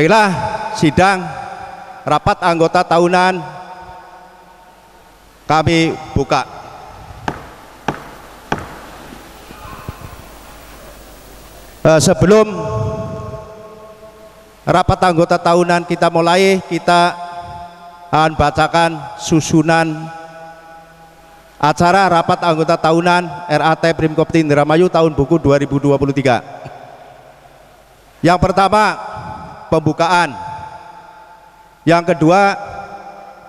Baiklah, sidang rapat anggota tahunan kami buka. Sebelum rapat anggota tahunan kita mulai, kita akan bacakan susunan acara rapat anggota tahunan RAT Primkopti Indramayu tahun buku 2023. Yang pertama, pembukaan. Yang kedua,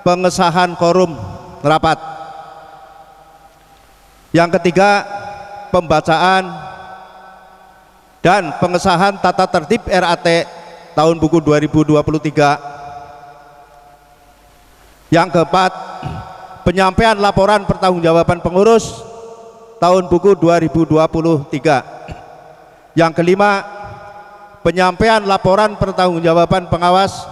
pengesahan quorum rapat. Yang ketiga, pembacaan dan pengesahan tata tertib RAT tahun buku 2023. Yang keempat, penyampaian laporan pertanggungjawaban pengurus tahun buku 2023. Yang kelima, penyampaian laporan pertanggungjawaban pengawas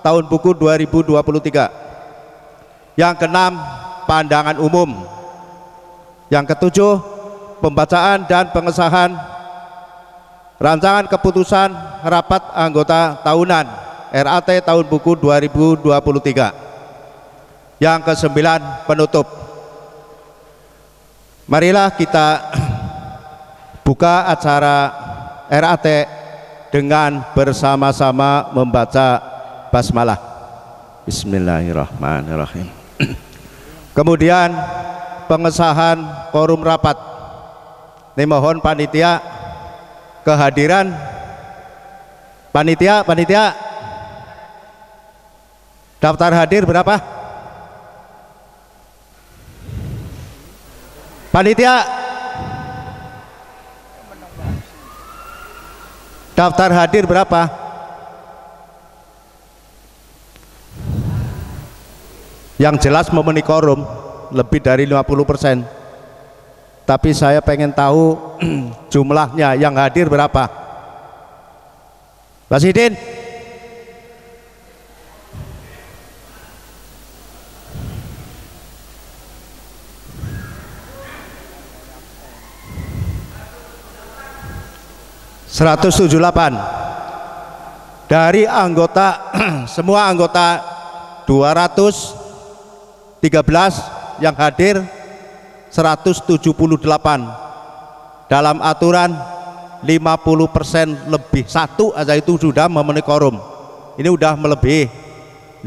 tahun buku 2023. Yang keenam, pandangan umum. Yang ketujuh, pembacaan dan pengesahan rancangan keputusan rapat anggota tahunan RAT tahun buku 2023. Yang kesembilan, penutup. Marilah kita buka acara RAT dengan bersama-sama membaca basmalah. Bismillahirrahmanirrahim. Kemudian pengesahan quorum rapat. Ini mohon panitia kehadiran panitia. Daftar hadir berapa? Panitia, daftar hadir berapa? Yang jelas memenuhi quorum lebih dari 50%. Tapi saya pengen tahu jumlahnya yang hadir berapa. Pak Sidin, (178) dari anggota semua anggota 213 yang hadir 178. Dalam aturan 50% lebih satu aja itu sudah memenuhi quorum. Ini udah melebihi 70%.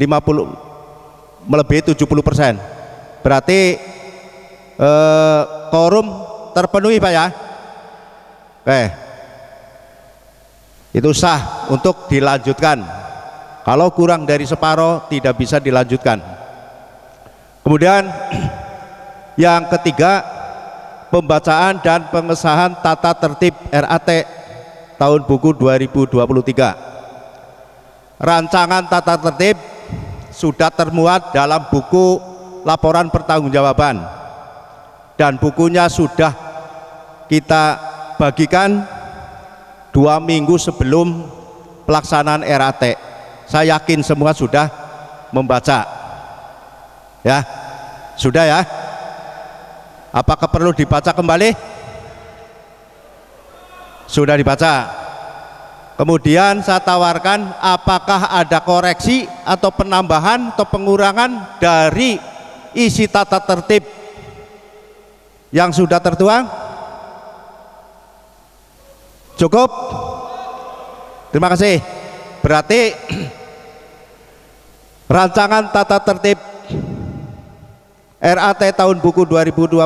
Berarti quorum terpenuhi Pak ya. Oke, itu sah untuk dilanjutkan. Kalau kurang dari separuh tidak bisa dilanjutkan. Kemudian yang ketiga, pembacaan dan pengesahan tata tertib RAT tahun buku 2023. Rancangan tata tertib sudah termuat dalam buku laporan pertanggungjawaban dan bukunya sudah kita bagikan 2 minggu sebelum pelaksanaan RAT. Saya yakin semua sudah membaca ya. Sudah ya? Apakah perlu dibaca kembali? Sudah dibaca. Kemudian saya tawarkan apakah ada koreksi atau penambahan atau pengurangan dari isi tata tertib yang sudah tertuang? Cukup? Terima kasih. Berarti rancangan tata tertib RAT tahun buku 2023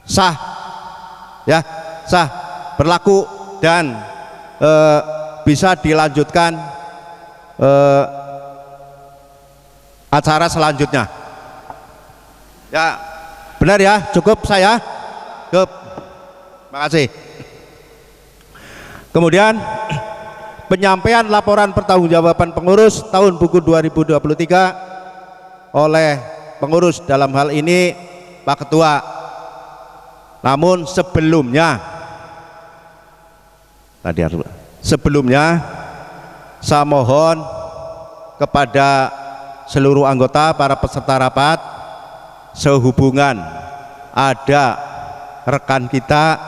sah ya, sah, berlaku dan bisa dilanjutkan acara selanjutnya ya. Benar ya? Cukup saya? Cukup. Terima kasih. Kemudian penyampaian laporan pertanggungjawaban pengurus tahun buku 2023 oleh pengurus, dalam hal ini Pak Ketua. Namun sebelumnya saya mohon kepada seluruh anggota, para peserta rapat, sehubungan ada rekan kita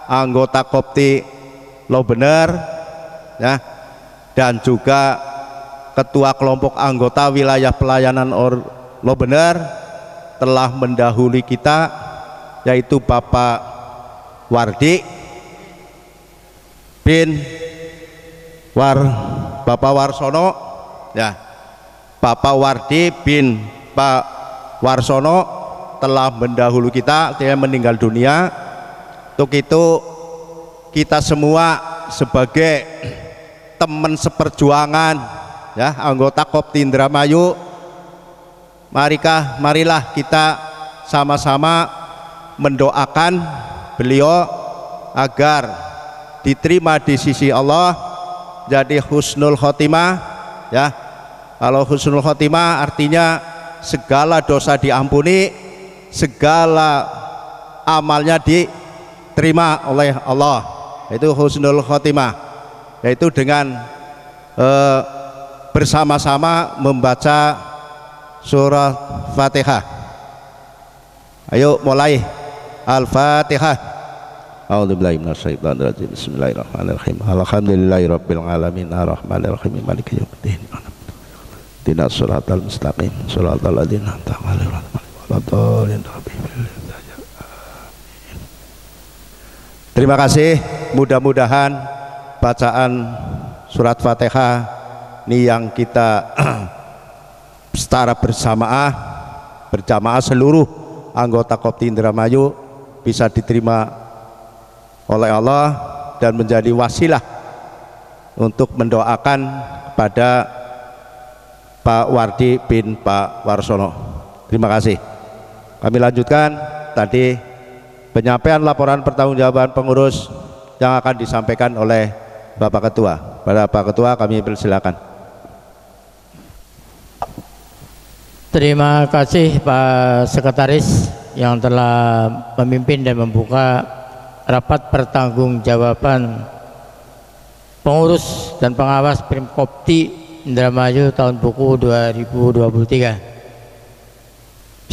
anggota Kopti Lo Bener ya, dan juga Ketua Kelompok Anggota Wilayah Pelayanan Lo Bener telah mendahului kita, yaitu Bapak Wardi bin Bapak Warsono, ya, Bapak Wardi bin Pak Warsono telah mendahului kita, dia meninggal dunia. Untuk itu kita semua sebagai teman seperjuangan, ya, anggota Kopti Indramayu, marilah kita sama-sama mendoakan beliau agar diterima di sisi Allah, jadi husnul khotimah, ya. Kalau husnul khotimah artinya segala dosa diampuni, segala amalnya diterima oleh Allah, itu husnul khotimah, yaitu dengan bersama-sama membaca surah Fatihah. Ayo mulai. Al-Fatihah. A'udzubillahi minasyaitonirrajim. Bismillahirrahmanirrahim. Alhamdulillahirabbil alamin arrahmanirrahim maliki yaumiddin. Ihdinas shiratal mustaqim shiratal ladzina an'amta 'alaihim. Terima kasih. Mudah-mudahan bacaan surat Fatihah ini yang kita secara berjamaah seluruh anggota Kopti Indramayu bisa diterima oleh Allah dan menjadi wasilah untuk mendoakan kepada Pak Wardi bin Pak Warsono. Terima kasih. Kami lanjutkan tadi penyampaian laporan pertanggungjawaban pengurus yang akan disampaikan oleh Bapak Ketua. Pada Pak Ketua kami persilakan. Terima kasih Pak Sekretaris yang telah memimpin dan membuka rapat pertanggungjawaban pengurus dan pengawas Primkopti Indramayu tahun buku 2023.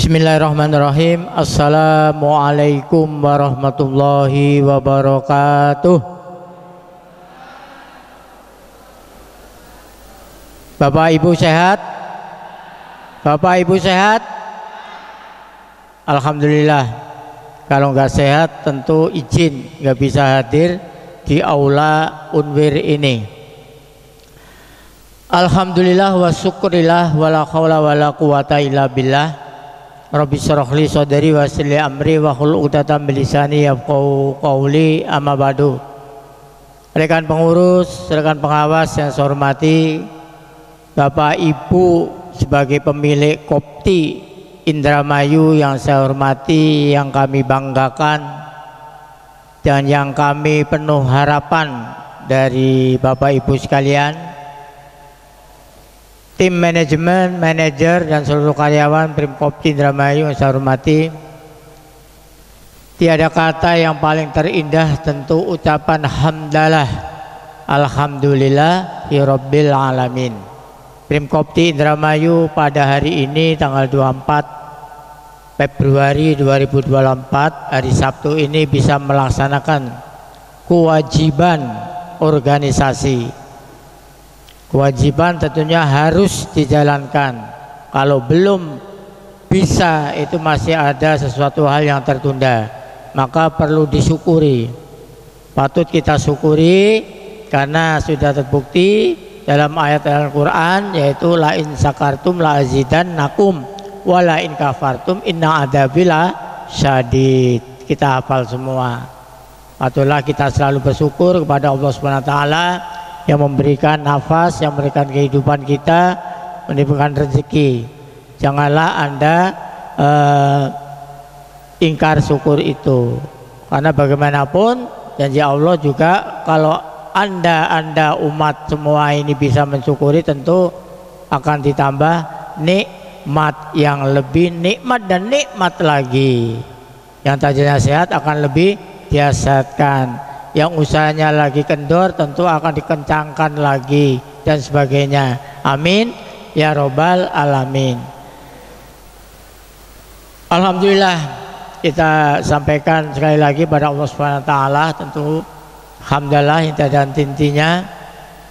Bismillahirrahmanirrahim. Assalamualaikum warahmatullahi wabarakatuh. Bapak Ibu sehat? Bapak Ibu sehat? Alhamdulillah. Kalau nggak sehat tentu izin nggak bisa hadir di aula Unwir ini. Alhamdulillah wa syukurillah wa la hawla wa la quwata illa billah. Rabbi syrah li sadri wa yassir li amri wa hlul 'uqdatam min lisani yafqahu qawli, amma ba'du. Rekan pengurus, rekan pengawas yang saya hormati, Bapak Ibu sebagai pemilik Kopti Indramayu yang saya hormati, yang kami banggakan dan yang kami penuh harapan dari Bapak Ibu sekalian, tim manajemen, manajer dan seluruh karyawan Primkopti Indramayu yang saya hormati, tiada kata yang paling terindah tentu ucapan hamdalah alhamdulillah rabbil alamin. Primkopti Indramayu pada hari ini tanggal 24 Februari 2024 hari Sabtu ini bisa melaksanakan kewajiban organisasi. Kewajiban tentunya harus dijalankan. Kalau belum bisa, itu masih ada sesuatu hal yang tertunda, maka perlu disyukuri. Patut kita syukuri karena sudah terbukti dalam ayat Al-Quran, yaitu la in sakartum la azidannakum wa la in kafartum inna adzabi syadid. Kita hafal semua. Patutlah kita selalu bersyukur kepada Allah Subhanahu wa taala yang memberikan nafas, yang memberikan kehidupan kita, memberikan rezeki. Janganlah Anda ingkar syukur itu, karena bagaimanapun janji Allah juga kalau anda umat semua ini bisa mensyukuri, tentu akan ditambah nikmat yang lebih nikmat dan nikmat lagi. Yang tadinya sehat akan lebih disehatkan, yang usahanya lagi kendor tentu akan dikencangkan lagi, dan sebagainya. Amin ya robbal alamin. Alhamdulillah, kita sampaikan sekali lagi pada Allah Subhanahu wa taala, tentu alhamdulillah inti dan intinya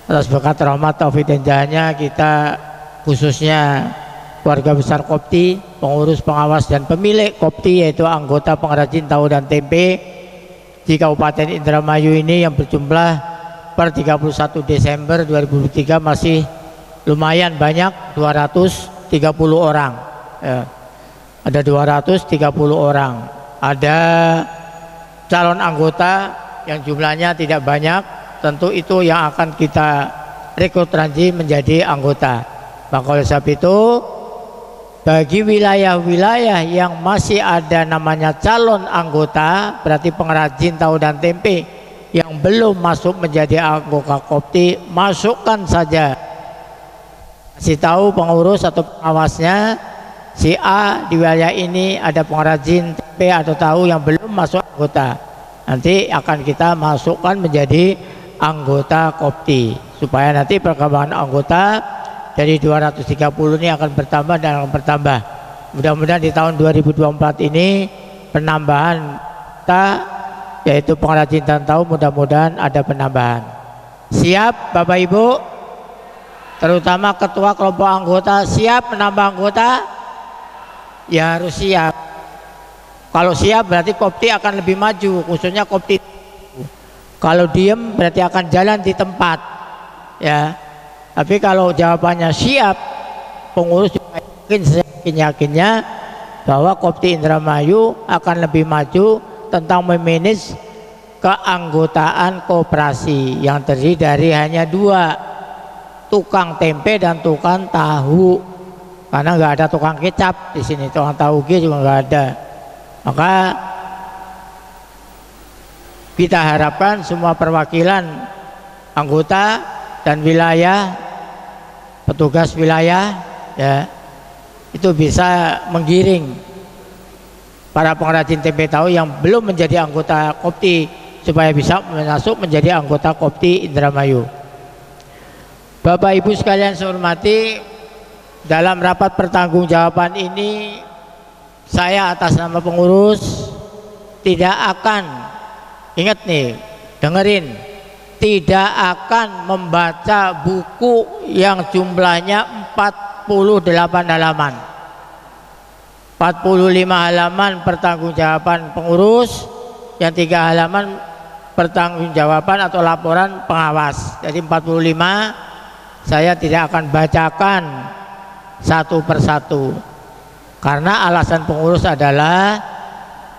atas berkat rahmat taufik dan hidayahnya kita khususnya keluarga besar Kopti, pengurus, pengawas dan pemilik Kopti, yaitu anggota pengrajin tahu dan tempe di Kabupaten Indramayu ini yang berjumlah per 31 Desember 2003 masih lumayan banyak, 230 orang ya. Ada 230 orang. Ada calon anggota yang jumlahnya tidak banyak, tentu itu yang akan kita rekrut nanti menjadi anggota. Maka oleh sebab itu, bagi wilayah-wilayah yang masih ada namanya calon anggota, berarti pengrajin tahu dan tempe yang belum masuk menjadi anggota Kopti, masukkan saja. Kasih tahu pengurus atau pengawasnya, si A di wilayah ini ada pengrajin tempe atau tahu yang belum masuk anggota. Nanti akan kita masukkan menjadi anggota Kopti, supaya nanti perkembangan anggota dari 230 ini akan bertambah dan akan bertambah. Mudah-mudahan di tahun 2024 ini penambahan kita, yaitu pengrajin dan tahu, mudah-mudahan ada penambahan. Siap Bapak Ibu? Terutama ketua kelompok anggota, siap menambah anggota? Ya harus siap. Kalau siap berarti Kopti akan lebih maju, khususnya Kopti. Kalau diem berarti akan jalan di tempat ya. Tapi kalau jawabannya siap, pengurus juga yakin-yakinnya bahwa Kopti Indramayu akan lebih maju tentang memanage keanggotaan koperasi yang terdiri dari hanya 2, tukang tempe dan tukang tahu. Karena nggak ada tukang kecap di sini, tukang tahu juga nggak ada. Maka kita harapkan semua perwakilan anggota dan wilayah, petugas wilayah ya, itu bisa menggiring para pengrajin tempe tahu yang belum menjadi anggota Kopti supaya bisa masuk menjadi anggota Kopti Indramayu. Bapak Ibu sekalian saya hormati, dalam rapat pertanggungjawaban ini saya atas nama pengurus tidak akan, ingat nih, dengerin, tidak akan membaca buku yang jumlahnya 48 halaman. 45 halaman pertanggungjawaban pengurus, yang 3 halaman pertanggungjawaban atau laporan pengawas. Jadi 45 saya tidak akan bacakan satu persatu, karena alasan pengurus adalah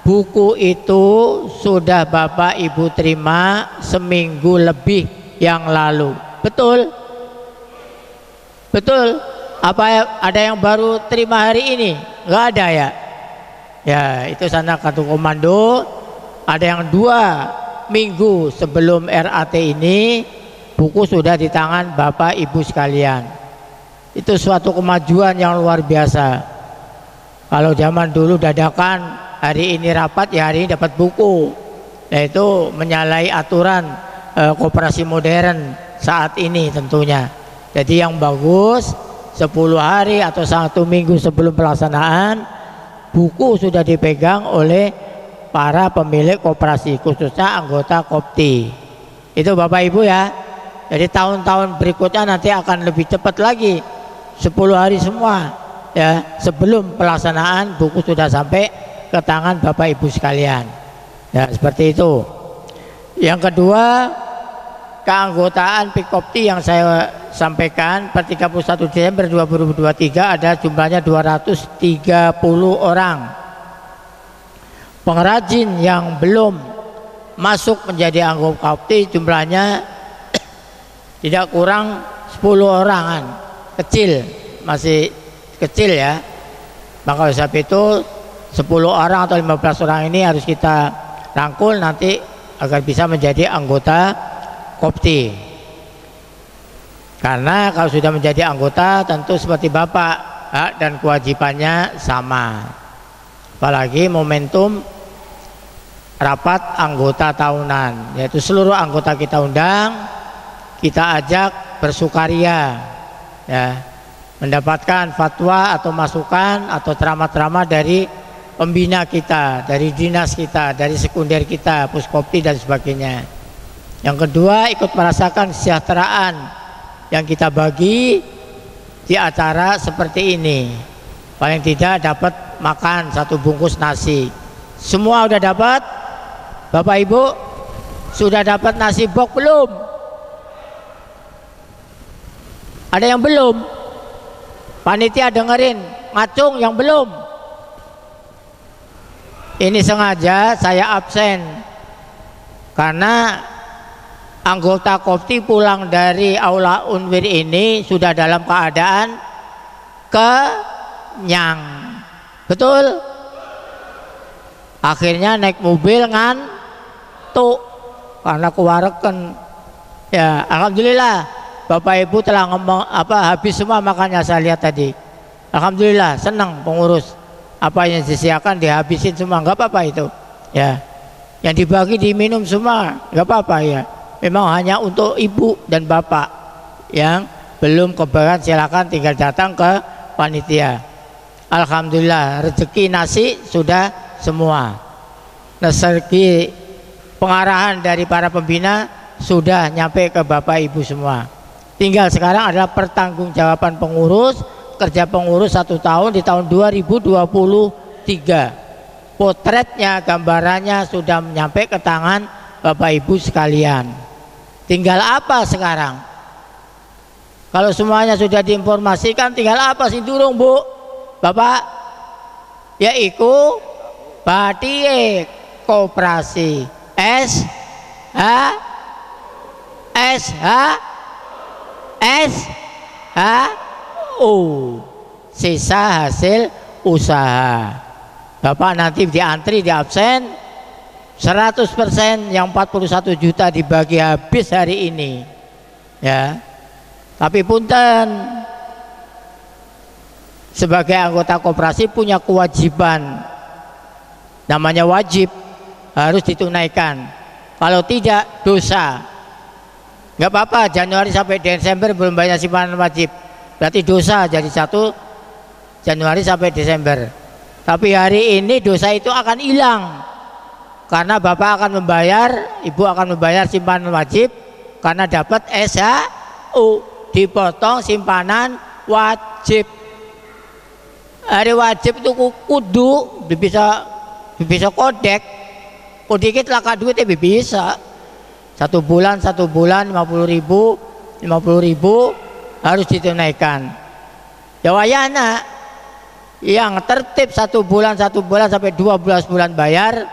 buku itu sudah Bapak Ibu terima seminggu lebih yang lalu. Betul? Betul? Apa ada yang baru terima hari ini? Enggak ada ya? Ya itu sana kartu komando. Ada yang 2 minggu sebelum RAT ini buku sudah di tangan Bapak Ibu sekalian. Itu suatu kemajuan yang luar biasa. Kalau zaman dulu dadakan, hari ini rapat ya hari ini dapat buku, yaitu menyalahi aturan koperasi modern saat ini tentunya. Jadi yang bagus 10 hari atau 1 minggu sebelum pelaksanaan, buku sudah dipegang oleh para pemilik koperasi, khususnya anggota Kopti. Itu Bapak Ibu ya. Jadi tahun-tahun berikutnya nanti akan lebih cepat lagi, 10 hari semua ya, sebelum pelaksanaan buku sudah sampai ke tangan Bapak Ibu sekalian ya, seperti itu. Yang kedua, keanggotaan Pikopti yang saya sampaikan per 31 Desember 2023 ada jumlahnya 230 orang. Pengrajin yang belum masuk menjadi anggota Kopti jumlahnya tidak kurang 10 orangan, kecil, masih kecil ya. Maka oleh sebab itu 10 orang atau 15 orang ini harus kita rangkul nanti agar bisa menjadi anggota Kopti. Karena kalau sudah menjadi anggota tentu seperti Bapak, hak dan kewajibannya sama. Apalagi momentum rapat anggota tahunan, yaitu seluruh anggota kita undang, kita ajak bersukaria ya, mendapatkan fatwa atau masukan atau ceramah-ceramah dari pembina kita, dari dinas kita, dari sekunder kita, Puskopti dan sebagainya. Yang kedua, ikut merasakan kesejahteraan yang kita bagi di acara seperti ini. Paling tidak dapat makan 1 bungkus nasi. Semua udah dapat? Bapak Ibu sudah dapat nasi box belum? Ada yang belum? Panitia dengerin, ngacung yang belum. Ini sengaja saya absen karena anggota Kopti pulang dari aula Unwir ini sudah dalam keadaan kenyang. Betul? Akhirnya naik mobil ngantuk karena kewareken. Ya, alhamdulillah Bapak Ibu telah ngomong habis semua makannya, saya lihat tadi. Alhamdulillah, senang pengurus. Apa yang disediakan dihabisin semua, nggak apa-apa itu. Ya, yang dibagi diminum semua, nggak apa-apa ya. Memang hanya untuk ibu dan bapak yang belum kebagian, silakan tinggal datang ke panitia. Alhamdulillah, rezeki nasi sudah semua. Rezeki pengarahan dari para pembina sudah nyampe ke bapak ibu semua. Tinggal sekarang adalah pertanggungjawaban pengurus. Kerja pengurus 1 tahun di tahun 2023. Potretnya, gambarannya sudah nyampe ke tangan bapak ibu sekalian. Tinggal apa sekarang? Kalau semuanya sudah diinformasikan, tinggal apa sih durung Bu? Bapak? Yaitu Batie Koperasi sisa hasil usaha. Bapak nanti diantri, di absen 100%, yang 41 juta dibagi habis hari ini ya. Tapi punten, sebagai anggota koperasi punya kewajiban, namanya wajib, harus ditunaikan. Kalau tidak dosa. Nggak apa-apa, Januari sampai Desember belum bayar simpanan wajib, berarti dosa jadi 1 Januari sampai Desember. Tapi hari ini dosa itu akan hilang karena Bapak akan membayar, Ibu akan membayar simpanan wajib karena dapat SHU, dipotong simpanan wajib. Hari wajib itu kudu bisa kodek, kodikit laka duitnya bisa. 1 bulan 50.000 harus ditunaikan. Ya wayana yang tertib 1 bulan sampai 12 bulan bayar,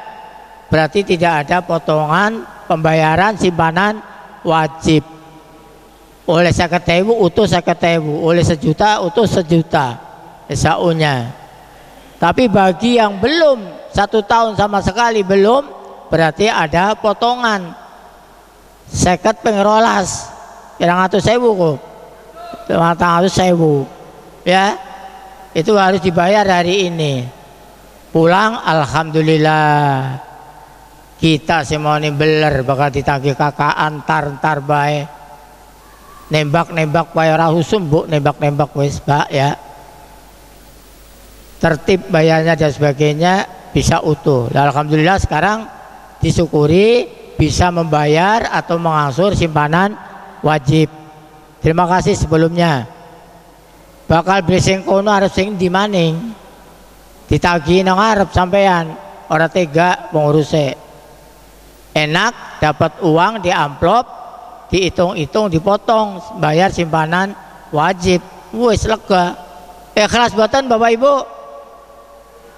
berarti tidak ada potongan pembayaran simpanan wajib. Oleh 50.000 utuh 50.000, oleh 1 juta utuh 1 juta SAU-nya. Tapi bagi yang belum 1 tahun sama sekali belum, berarti ada potongan 50 pengerolas, pirang 100.000 kok, 100.000 ya, itu harus dibayar hari ini. Pulang alhamdulillah, kita semuanya beler bakal ditagih kakak antar bae, nembak bae ora husum Bu, nembak wis Pak ya, tertib bayarnya dan sebagainya bisa utuh. Alhamdulillah sekarang disyukuri bisa membayar atau mengangsur simpanan wajib. Terima kasih sebelumnya. Bakal brising kono harus sing di maning, ditagih nang arep sampean, ora tega pengurusnya. Enak dapat uang di amplop, dihitung-hitung, dipotong, bayar simpanan wajib, wis lega. Ikhlas boten Bapak Ibu?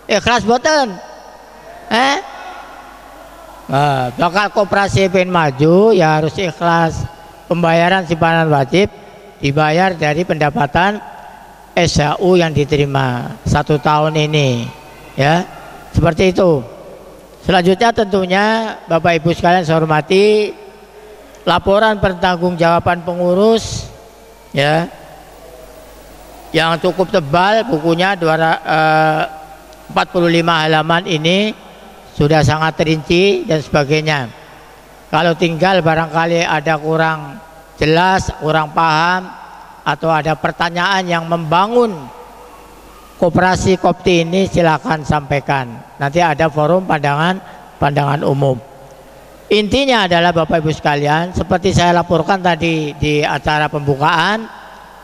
Ikhlas boten? Bakal koperasi pengen maju ya harus ikhlas. Pembayaran simpanan wajib dibayar dari pendapatan SHU yang diterima 1 tahun ini ya, seperti itu. Selanjutnya tentunya Bapak Ibu sekalian saya hormati, laporan pertanggungjawaban pengurus ya, yang cukup tebal bukunya 45 halaman ini sudah sangat rinci dan sebagainya. Kalau tinggal barangkali ada kurang jelas, kurang paham, atau ada pertanyaan yang membangun koperasi Kopti ini, silakan sampaikan. Nanti ada forum pandangan umum. Intinya adalah Bapak Ibu sekalian, seperti saya laporkan tadi di acara pembukaan,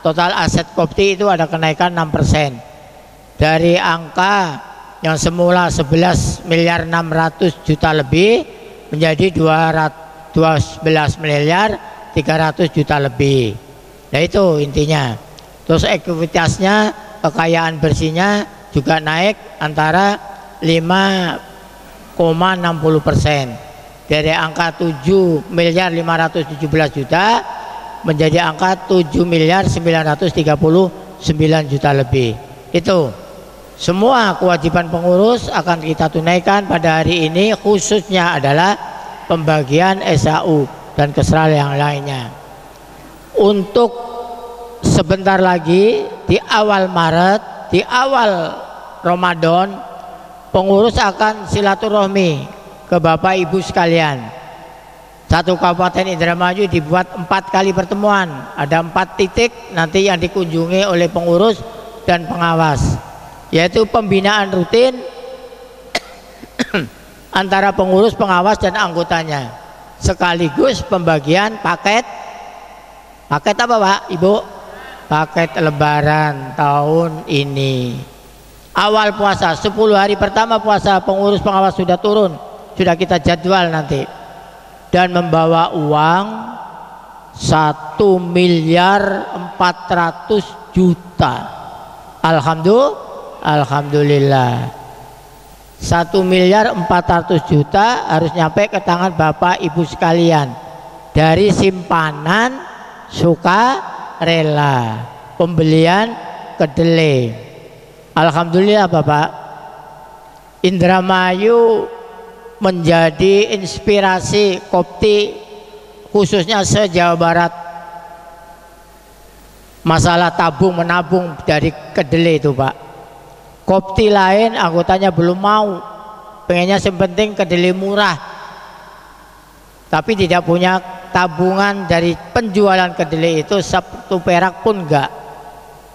total aset Kopti itu ada kenaikan 6%. Dari angka yang semula 11 miliar 600 juta lebih menjadi 12 miliar 300 juta lebih. Nah itu intinya. Terus ekuitasnya, kekayaan bersihnya juga naik antara 5,60%. Dari angka 7 miliar 517 juta menjadi angka 7 miliar 939 juta lebih. Itu semua kewajiban pengurus akan kita tunaikan pada hari ini, khususnya adalah pembagian SAU dan kesral yang lainnya. Untuk sebentar lagi di awal Maret, di awal Ramadan, pengurus akan silaturahmi ke Bapak Ibu sekalian. Satu Kabupaten Indramayu dibuat 4 kali pertemuan, ada 4 titik nanti yang dikunjungi oleh pengurus dan pengawas, yaitu pembinaan rutin antara pengurus, pengawas dan anggotanya, sekaligus pembagian paket apa Pak Ibu? Paket lebaran tahun ini. Awal puasa 10 hari pertama puasa pengurus pengawas sudah turun, sudah kita jadwal nanti, dan membawa uang 1 miliar 400 juta. Alhamdulillah 1 miliar 400 juta harus nyampe ke tangan Bapak Ibu sekalian dari simpanan sukarela pembelian kedelai. Alhamdulillah Bapak, Indramayu menjadi inspirasi Kopti khususnya se-Jawa Barat. Masalah tabung menabung dari kedelai itu Pak, Kopti lain anggotanya belum mau, pengennya yang penting kedelai murah, tapi tidak punya tabungan dari penjualan kedelai itu 1 perak pun enggak.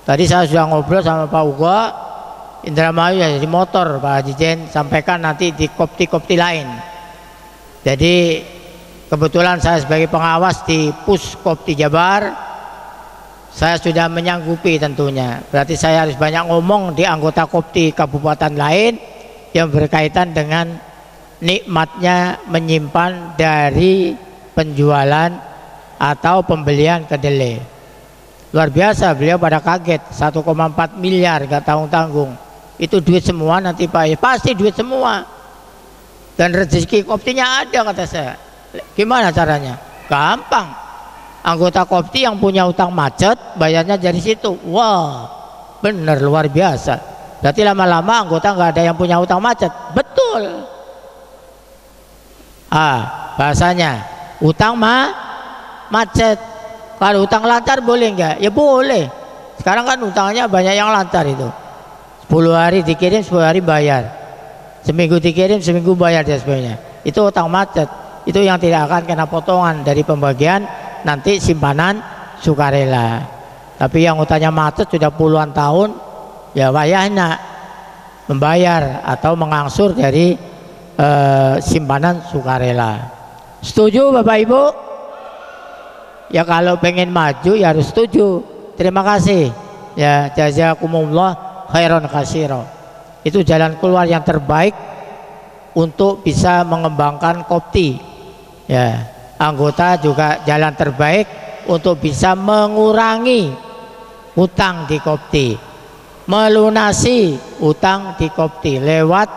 Tadi saya sudah ngobrol sama Pak Ugo, Indramayu ya jadi motor Pak Haji Jen, sampaikan nanti di Kopti-Kopti lain. Jadi kebetulan saya sebagai pengawas di Pus Kopti Jabar, saya sudah menyanggupi tentunya. Berarti saya harus banyak ngomong di anggota Kopti kabupaten lain yang berkaitan dengan nikmatnya menyimpan dari penjualan atau pembelian kedelai. Luar biasa, beliau pada kaget 1,4 miliar gak tanggung-tanggung. Itu duit semua nanti Pak, pasti duit semua, dan rezeki Koptinya ada kata saya. Gimana caranya? Gampang, anggota Kopti yang punya utang macet bayarnya dari situ. Wah bener luar biasa, berarti lama-lama anggota nggak ada yang punya utang macet. Betul. Bahasanya utang macet. Kalau utang lancar boleh nggak? Ya boleh. Sekarang kan utangnya banyak yang lancar itu, 10 hari dikirim 10 hari bayar, seminggu dikirim seminggu bayar dan sebagainya. Itu utang macet, itu yang tidak akan kena potongan dari pembagian nanti simpanan sukarela. Tapi yang utangnya macet sudah puluhan tahun, ya wayahnya membayar atau mengangsur dari simpanan sukarela. Setuju Bapak Ibu? Ya kalau pengen maju ya harus setuju. Terima kasih ya, jazakumullah khairan katsira. Itu jalan keluar yang terbaik untuk bisa mengembangkan Kopti ya. Anggota juga jalan terbaik untuk bisa mengurangi utang di Kopti, melunasi utang di Kopti lewat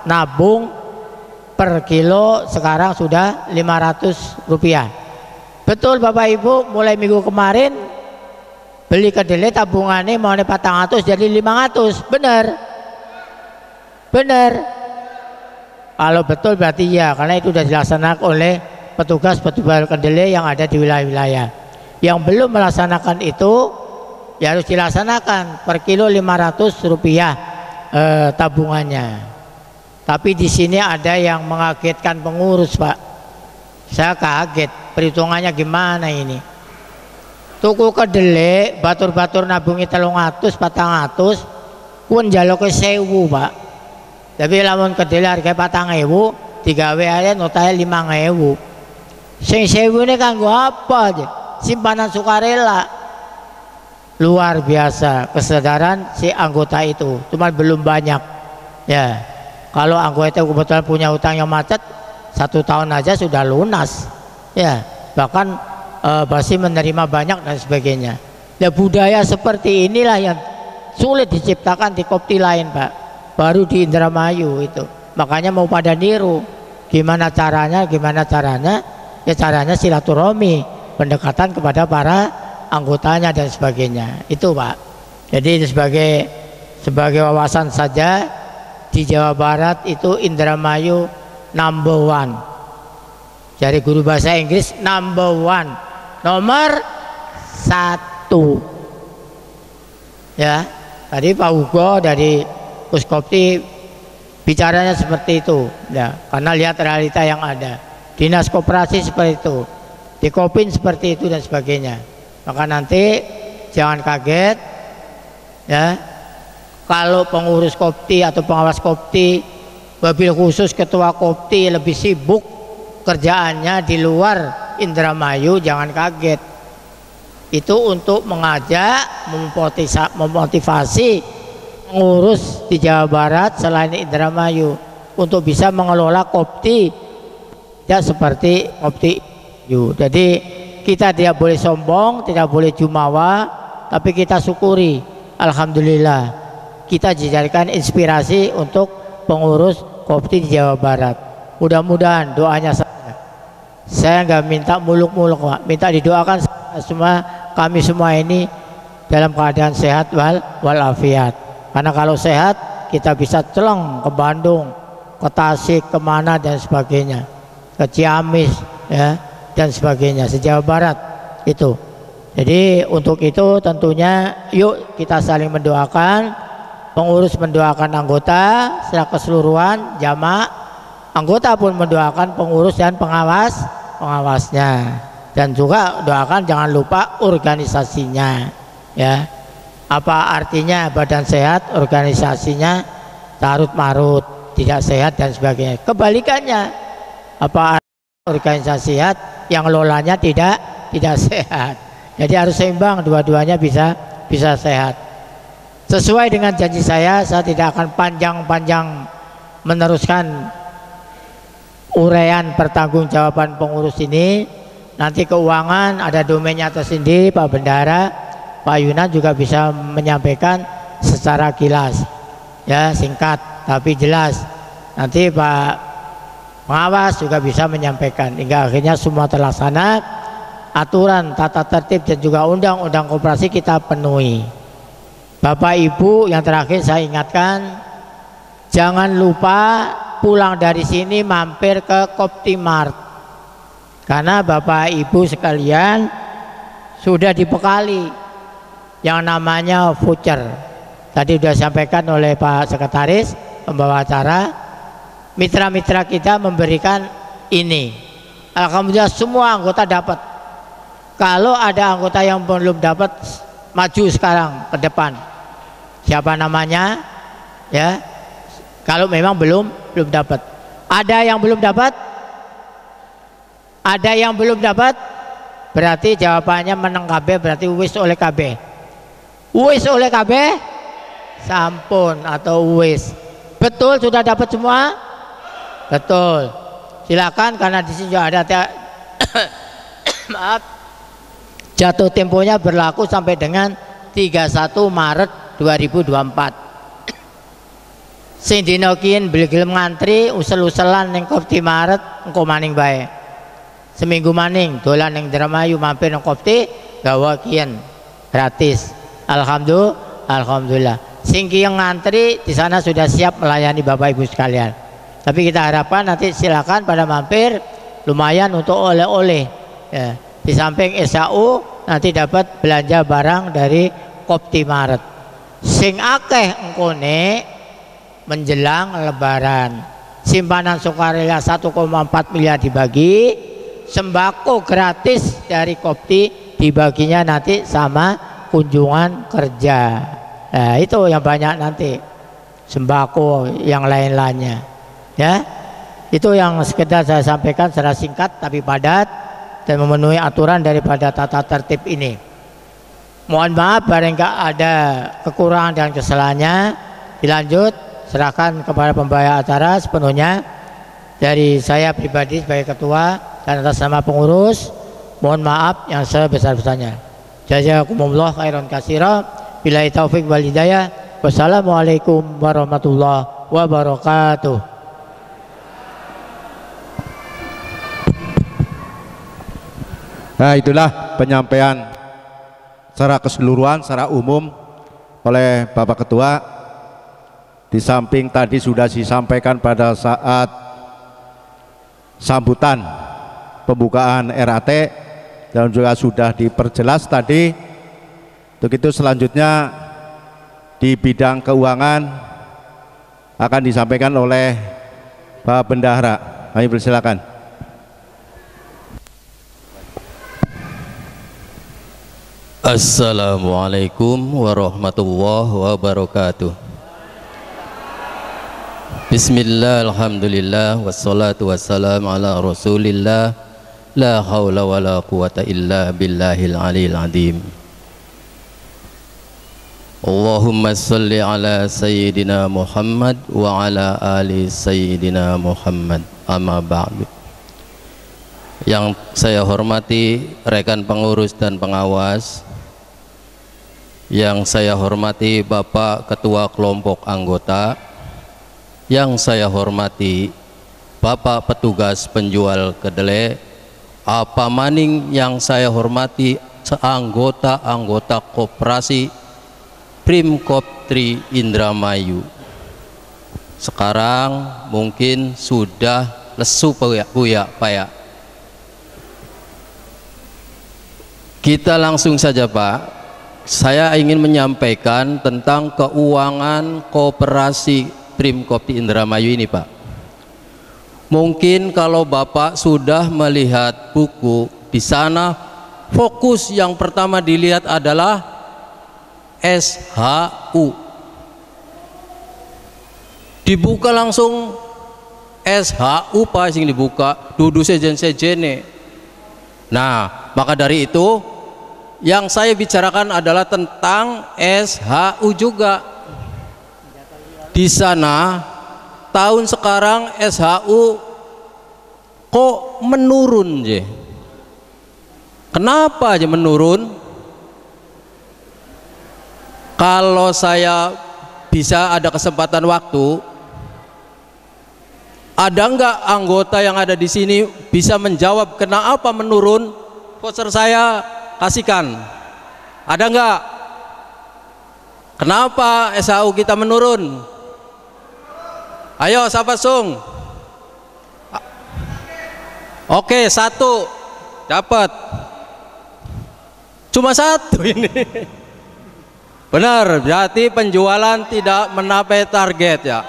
nabung per kilo sekarang sudah 500 rupiah. Betul Bapak Ibu, mulai minggu kemarin beli kedelai tabungannya mau 400 jadi 500. Bener. Kalau betul berarti ya, karena itu sudah dilaksanakan oleh petugas kedelai yang ada di wilayah-wilayah. Yang belum melaksanakan itu ya harus dilaksanakan per kilo 500 rupiah tabungannya. Tapi di sini ada yang mengagetkan pengurus Pak. Saya kaget, perhitungannya gimana ini? Tuku kedelai batur-batur nabungi 300-400 pun jaluk ke 1000 Pak. Tapi lamun kedelai harga 4.000 digawe ae notae 5.000. Sing 1.000 ini kanggo apa aja? Simpanan sukarela. Luar biasa kesadaran si anggota itu, cuma belum banyak ya. Kalau anggota itu kebetulan punya utang yang macet 1 tahun aja sudah lunas ya, bahkan masih menerima banyak dan sebagainya. Ya, budaya seperti inilah yang sulit diciptakan di Kopti lain, Pak, baru di Indramayu itu. Makanya mau pada niru. Gimana caranya ya caranya silaturahmi, pendekatan kepada para anggotanya dan sebagainya itu, Pak. Jadi itu sebagai wawasan saja, di Jawa Barat itu Indramayu number 1. Dari guru bahasa Inggris number 1, nomor 1 ya. Tadi Pak Hugo dari Puskopti bicaranya seperti itu ya, karena lihat realita yang ada. Dinas koperasi seperti itu, di Kopin seperti itu dan sebagainya. Maka nanti jangan kaget ya, kalau pengurus Kopti atau pengawas Kopti, wabil khusus ketua Kopti lebih sibuk kerjaannya di luar Indramayu, jangan kaget. Itu untuk mengajak, memotivasi pengurus di Jawa Barat selain Indramayu untuk bisa mengelola Kopti ya seperti Kopti. Jadi kita tidak boleh sombong, tidak boleh jumawa, tapi kita syukuri. Alhamdulillah kita dijadikan inspirasi untuk pengurus Kopti di Jawa Barat. Mudah-mudahan doanya saya nggak minta muluk-muluk, Pak, minta didoakan semua, kami semua ini dalam keadaan sehat walafiat. Karena kalau sehat kita bisa celeng ke Bandung, ke Tasik, kemana dan sebagainya, ke Ciamis ya dan sebagainya, se-Jawa Barat itu. Jadi untuk itu tentunya yuk kita saling mendoakan, pengurus mendoakan anggota secara keseluruhan, jamaah, anggota pun mendoakan pengurus dan pengawasnya, dan juga doakan jangan lupa organisasinya ya. Apa artinya badan sehat organisasinya tarut marut, tidak sehat dan sebagainya. Kebalikannya, apa organisasi sehat yang lolanya tidak sehat. Jadi harus seimbang, dua-duanya bisa sehat. Sesuai dengan janji saya tidak akan panjang-panjang meneruskan uraian pertanggungjawaban pengurus ini. Nanti keuangan ada domainnya tersendiri, Pak Bendara, Pak Yunan juga bisa menyampaikan secara kilas ya, singkat tapi jelas. Nanti Pak pengawas juga bisa menyampaikan hingga akhirnya semua terlaksana, aturan tata tertib dan juga undang-undang koperasi kita penuhi. Bapak Ibu, yang terakhir saya ingatkan, jangan lupa pulang dari sini mampir ke Koptimart, karena Bapak Ibu sekalian sudah dibekali yang namanya voucher. Tadi sudah disampaikan oleh Pak Sekretaris pembawa acara. Mitra-mitra kita memberikan ini. Alhamdulillah semua anggota dapat. Kalau ada anggota yang belum dapat, maju sekarang ke depan. Siapa namanya? Ya. Kalau memang belum dapat. Ada yang belum dapat? Ada yang belum dapat? Berarti jawabannya menang KB, berarti wis oleh KB. Wis oleh KB? Sampun atau wis. Betul sudah dapat semua? Betul. Silakan, karena di sini juga ada maaf, jatuh temponya berlaku sampai dengan 31 Maret 2024. Sing dina kiyen gelem ngantri usel-uselan ning Kopti Maret engko maning bae. Seminggu maning dolan ning Indramayu mampir ning Kopti gawa kiyen gratis. Alhamdulillah. Sing yang ngantri di sana sudah siap melayani Bapak Ibu sekalian. Tapi kita harapkan nanti silakan pada mampir, lumayan untuk oleh-oleh ya. Di samping SAU nanti dapat belanja barang dari Koptimart. Sing akeh engkone menjelang lebaran, simpanan sukarela 1,4 miliar dibagi, sembako gratis dari Kopti dibaginya nanti sama kunjungan kerja. Nah itu yang banyak nanti, sembako yang lain-lainnya ya. Itu yang sekedar saya sampaikan secara singkat tapi padat dan memenuhi aturan daripada tata tertib ini. Mohon maaf barangkali ada kekurangan dan kesalahannya. Dilanjut, serahkan kepada pembawa acara sepenuhnya. Dari saya pribadi sebagai ketua dan atas nama pengurus, mohon maaf yang sebesar-besarnya. Jazakumullah khairan katsira. Billahi taufik wal hidayah. Wassalamualaikum warahmatullahi wabarakatuh. Nah, itulah penyampaian secara keseluruhan, secara umum oleh Bapak Ketua. Di samping tadi sudah disampaikan pada saat sambutan pembukaan RAT dan juga sudah diperjelas tadi. Untuk itu selanjutnya di bidang keuangan akan disampaikan oleh Pak Bendahara. Kami persilakan. Assalamualaikum warahmatullahi wabarakatuh. Bismillah, alhamdulillah, wassalatu wassalamu ala rasulillah. La hawla wa la quwata illa billahil aliyil azim. Allahumma salli ala sayyidina Muhammad wa ala ali sayyidina Muhammad. Amma ba'du. Yang saya hormati rekan pengurus dan pengawas, yang saya hormati Bapak Ketua Kelompok Anggota, yang saya hormati Bapak Petugas Penjual Kedelai, apa maning yang saya hormati anggota-anggota koperasi Primkoptri Indramayu. Sekarang mungkin sudah lesu Pak. Kita langsung saja Pak. Saya ingin menyampaikan tentang keuangan koperasi Primkoptri Indramayu ini Pak. Mungkin kalau Bapak sudah melihat buku, di sana fokus yang pertama dilihat adalah SHU. Dibuka langsung SHU Pak, sing dibuka dudu sejen-sejene. Nah, maka dari itu yang saya bicarakan adalah tentang SHU juga. Di sana tahun sekarang SHU kok menurun je. Kenapa aja menurun? Kalau saya bisa ada kesempatan waktu, ada enggak anggota yang ada di sini bisa menjawab kenapa menurun? Voucher saya kasihkan. Ada enggak? Kenapa SHU kita menurun? Ayo siapa sung? Oke, satu dapat. Cuma satu ini. Benar, berarti penjualan tidak mencapai target ya.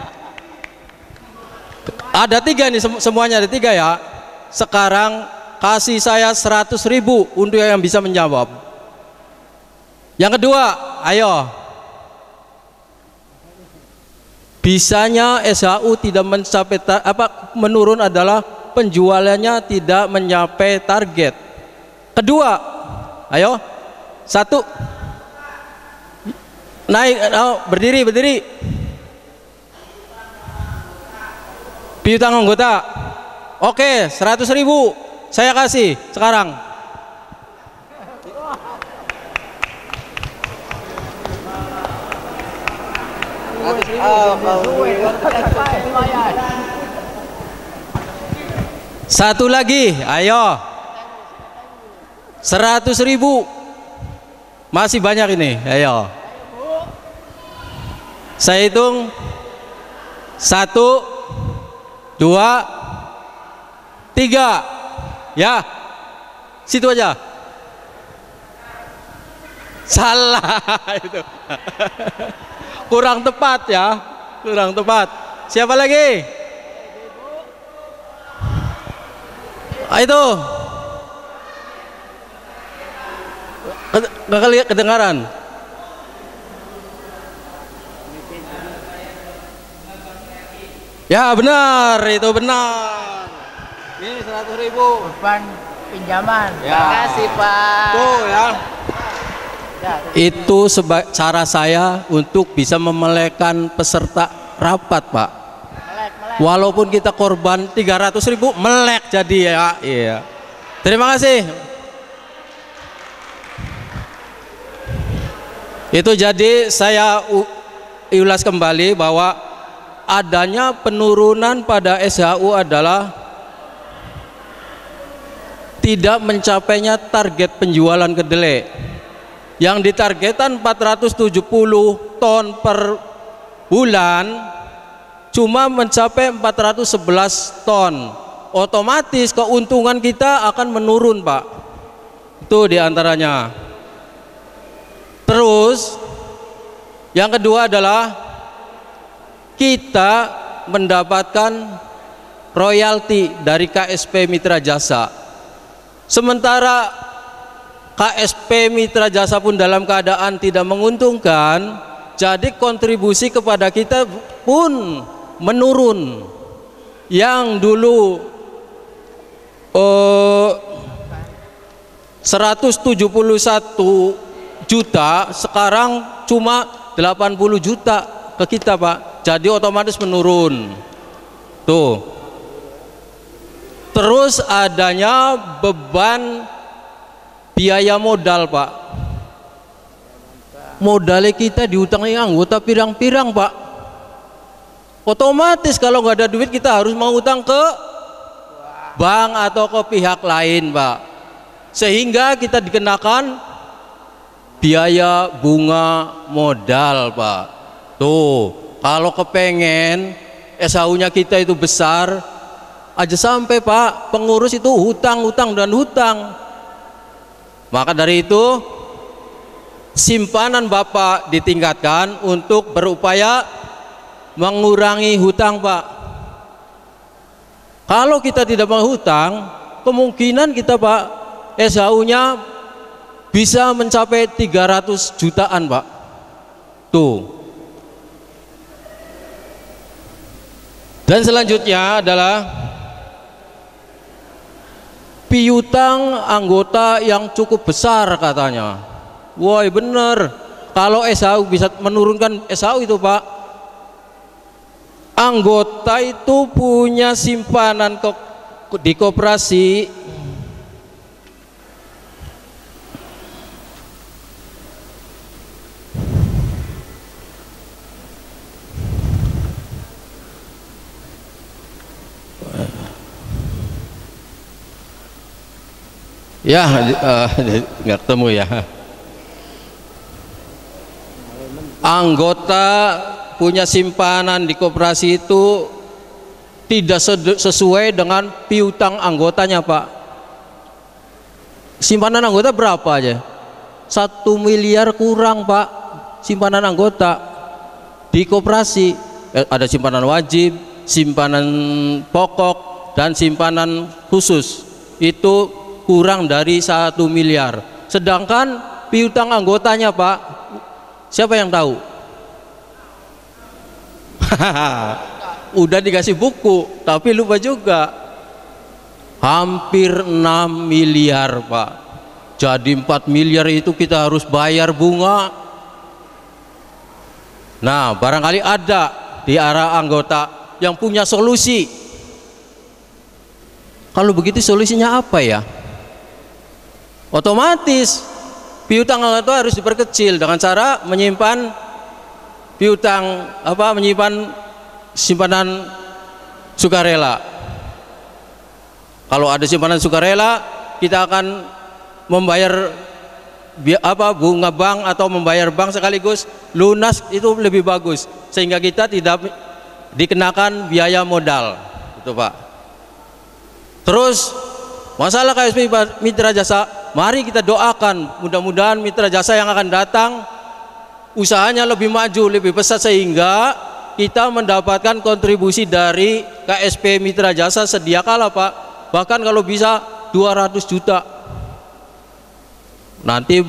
Ada tiga nih, semuanya ada tiga ya. Sekarang kasih saya 100.000 untuk yang bisa menjawab. Yang kedua, ayo. Bisanya SHU tidak mencapai menurun adalah penjualannya tidak mencapai target. Kedua, ayo. Satu. Naik, berdiri. Piutang anggota. Oke, 100.000 saya kasih sekarang. Satu lagi, ayo. 100.000 masih banyak ini, ayo. Saya hitung 1, 2, 3 ya, situ aja. Salah itu. Kurang tepat ya, kurang tepat. Siapa lagi? Itu nggak kedengaran. Ya benar, itu benar. Ini 100.000 beban pinjaman. Ya. Terima kasih Pak. Tuh ya. Itu cara saya untuk bisa memelekkan peserta rapat, Pak. Walaupun kita korban 300.000, melek jadi ya. Iya. Terima kasih. Itu jadi saya ulas kembali bahwa adanya penurunan pada SHU adalah tidak mencapainya target penjualan kedelai yang ditargetkan 470 ton per bulan, cuma mencapai 411 ton. Otomatis keuntungan kita akan menurun, Pak. Itu diantaranya. Terus yang kedua adalah kita mendapatkan royalti dari KSP Mitra Jasa. Sementara KSP Mitra Jasa pun dalam keadaan tidak menguntungkan, jadi kontribusi kepada kita pun menurun. Yang dulu 171 juta, sekarang cuma 80 juta ke kita, Pak. Jadi otomatis menurun. Tuh. Terus adanya beban biaya modal, Pak. Modalnya kita diutangi anggota pirang-pirang, Pak. Otomatis kalau nggak ada duit kita harus mau utang ke bank atau ke pihak lain, Pak. Sehingga kita dikenakan biaya bunga modal, Pak. Tuh, kalau kepengen SHU-nya kita itu besar, aja sampai, Pak, pengurus itu hutang dan hutang. Maka dari itu simpanan Bapak ditingkatkan untuk berupaya mengurangi hutang, Pak. Kalau kita tidak mau hutang, kemungkinan kita, Pak, SHU-nya bisa mencapai 300 jutaan, Pak. Tuh. Dan selanjutnya adalah piutang anggota yang cukup besar katanya. Woi, bener. Kalau SHU bisa menurunkan SHU itu, Pak. Anggota itu punya simpanan di koperasi ya, nggak ketemu ya. Anggota punya simpanan di koperasi itu tidak sesuai dengan piutang anggotanya, Pak. Simpanan anggota berapa aja? 1 miliar kurang, Pak. Simpanan anggota di koperasi ada simpanan wajib, simpanan pokok, dan simpanan khusus. Itu kurang dari 1 miliar. Sedangkan piutang anggotanya, Pak, siapa yang tahu? Udah dikasih buku tapi lupa juga. Hampir 6 miliar, Pak. Jadi 4 miliar itu kita harus bayar bunga. Nah, barangkali ada di arah anggota yang punya solusi. Kalau begitu solusinya apa ya? Otomatis piutang anggota harus diperkecil dengan cara menyimpan piutang menyimpan simpanan sukarela. Kalau ada simpanan sukarela, kita akan membayar bunga bank atau membayar bank sekaligus lunas, itu lebih bagus sehingga kita tidak dikenakan biaya modal, itu, Pak. Terus masalah KSP Mitra Jasa, mari kita doakan mudah-mudahan Mitra Jasa yang akan datang usahanya lebih maju, lebih besar, sehingga kita mendapatkan kontribusi dari KSP Mitra Jasa sedia kala, Pak. Bahkan kalau bisa 200 juta. Nanti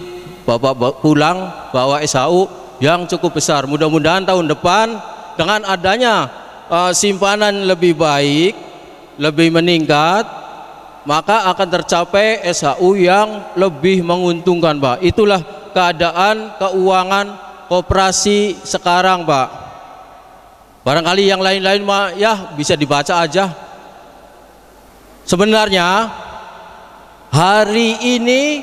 Bapak pulang bawa SHU yang cukup besar. Mudah-mudahan tahun depan dengan adanya simpanan lebih baik, lebih meningkat, maka akan tercapai SHU yang lebih menguntungkan, Pak. Itulah keadaan keuangan koperasi sekarang, Pak. Barangkali yang lain-lain mah ya bisa dibaca aja. Sebenarnya hari ini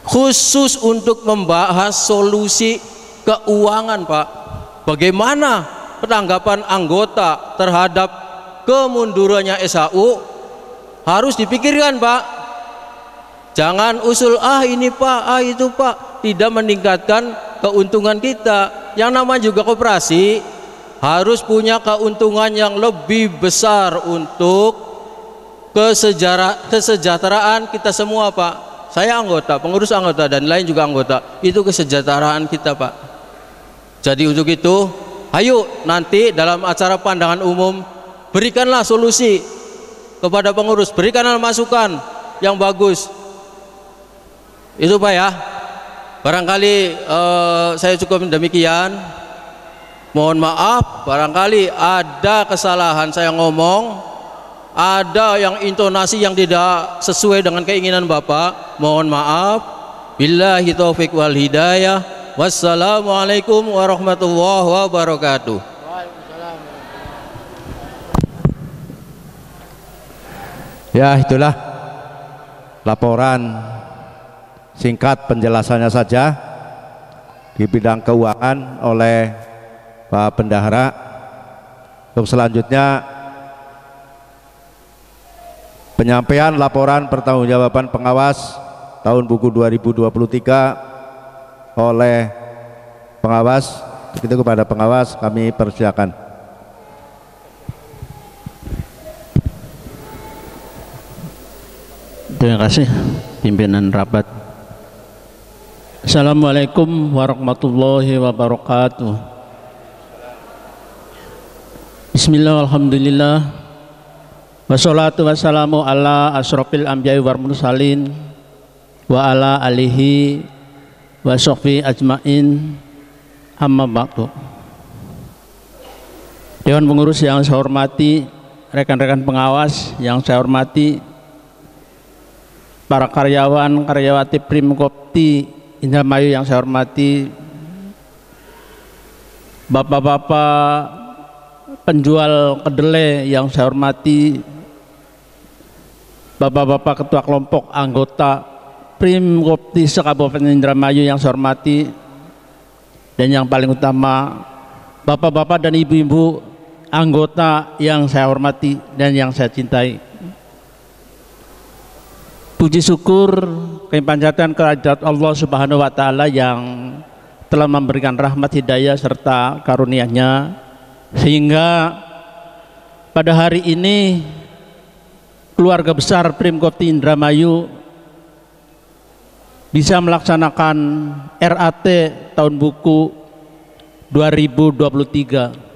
khusus untuk membahas solusi keuangan, Pak. Bagaimana penanggapan anggota terhadap kemundurannya SHU harus dipikirkan, Pak. Jangan usul ini Pak, itu Pak, tidak meningkatkan keuntungan kita. Yang namanya juga koperasi harus punya keuntungan yang lebih besar untuk kesejahteraan kita semua, Pak. Saya anggota, pengurus anggota dan lain juga anggota. Itu kesejahteraan kita, Pak. Jadi untuk itu, ayo nanti dalam acara pandangan umum berikanlah solusi kepada pengurus, berikanlah masukan yang bagus. Itu, Pak, ya. Barangkali saya cukup demikian. Mohon maaf barangkali ada kesalahan saya ngomong, ada yang intonasi yang tidak sesuai dengan keinginan Bapak. Mohon maaf. Billahi taufik wal hidayah. Wassalamualaikum warahmatullahi wabarakatuh. Ya, itulah laporan singkat penjelasannya saja di bidang keuangan oleh Pak Bendahara. Untuk selanjutnya penyampaian laporan pertanggungjawaban pengawas tahun buku 2023 oleh pengawas. Begitu kepada pengawas kami persilakan. Terima kasih pimpinan rapat. Assalamualaikum warahmatullahi wabarakatuh. Bismillah, alhamdulillah, wassalatu wassalamu ala asrofil anbiya'i wal mursalin wa ala alihi wa sahbihi ajmain, amma ba'du. Dewan pengurus yang saya hormati, rekan-rekan pengawas yang saya hormati, para karyawan, karyawati Primkopti Indramayu yang saya hormati, bapak-bapak penjual kedelai yang saya hormati, bapak-bapak ketua kelompok anggota Primkopti se-Kabupaten Indramayu yang saya hormati, dan yang paling utama bapak-bapak dan ibu-ibu anggota yang saya hormati dan yang saya cintai. Puji syukur kepanjatan kehadirat Allah Subhanahu wa taala yang telah memberikan rahmat hidayah serta karunia-Nya sehingga pada hari ini keluarga besar Primkopti Indramayu bisa melaksanakan RAT tahun buku 2023.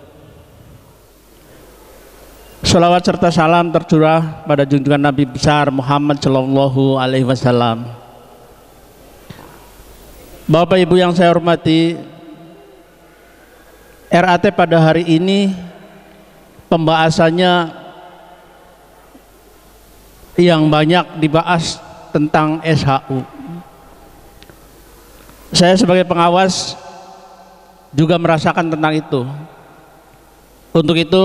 Salawat serta salam tercurah pada junjungan Nabi besar Muhammad Shallallahu Alaihi Wasallam. Bapak Ibu yang saya hormati, RAT pada hari ini pembahasannya yang banyak dibahas tentang SHU. Saya sebagai pengawas juga merasakan tentang itu. Untuk itu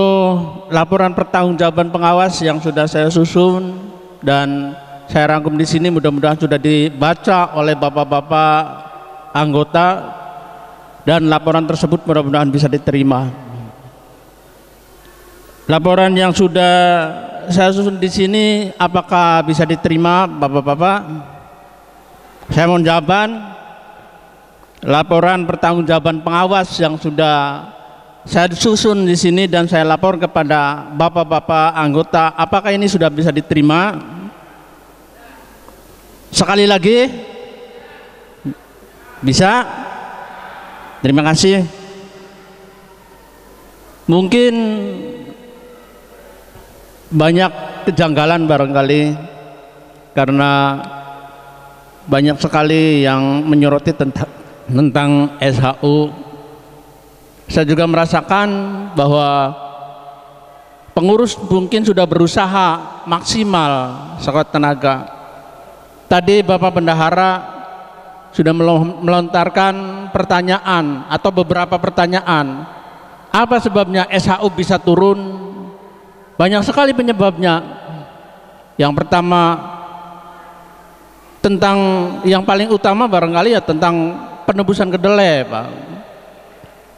laporan pertanggungjawaban pengawas yang sudah saya susun dan saya rangkum di sini mudah-mudahan sudah dibaca oleh bapak-bapak anggota dan laporan tersebut mudah-mudahan bisa diterima. Laporan yang sudah saya susun di sini apakah bisa diterima bapak-bapak? Saya mohon jawaban. Laporan pertanggungjawaban pengawas yang sudah saya susun di sini dan saya lapor kepada bapak-bapak anggota, apakah ini sudah bisa diterima? Sekali lagi, bisa? Terima kasih. Mungkin banyak kejanggalan barangkali karena banyak sekali yang menyoroti tentang SHU. Saya juga merasakan bahwa pengurus mungkin sudah berusaha maksimal sekuat tenaga. Tadi Bapak Bendahara sudah melontarkan pertanyaan atau beberapa pertanyaan. Apa sebabnya SHU bisa turun? Banyak sekali penyebabnya. Yang pertama, tentang yang paling utama barangkali ya tentang penebusan kedelai, Pak.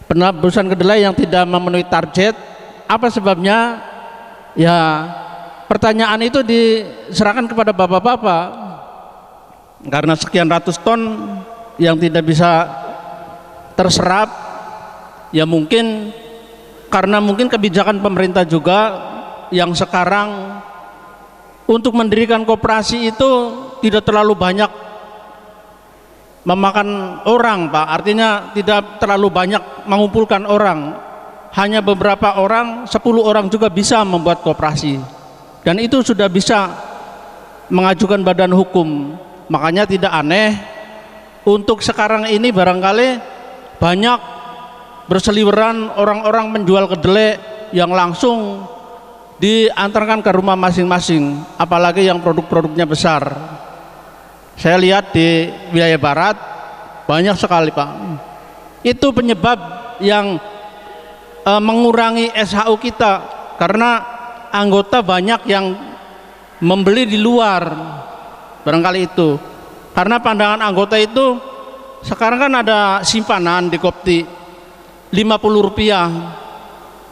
Penebusan kedelai yang tidak memenuhi target. Apa sebabnya? Ya, pertanyaan itu diserahkan kepada bapak-bapak. Karena sekian ratus ton yang tidak bisa terserap, ya mungkin karena mungkin kebijakan pemerintah juga yang sekarang untuk mendirikan koperasi itu tidak terlalu banyak memakan orang, Pak. Artinya tidak terlalu banyak mengumpulkan orang. Hanya beberapa orang, 10 orang juga bisa membuat koperasi. Dan itu sudah bisa mengajukan badan hukum. Makanya tidak aneh untuk sekarang ini barangkali banyak berseliweran orang-orang menjual kedelai yang langsung diantarkan ke rumah masing-masing, apalagi yang produk-produknya besar. Saya lihat di wilayah barat banyak sekali, Pak. Itu penyebab yang mengurangi SHU kita, karena anggota banyak yang membeli di luar, barangkali itu. Karena pandangan anggota itu sekarang kan ada simpanan di Kopti 50 rupiah.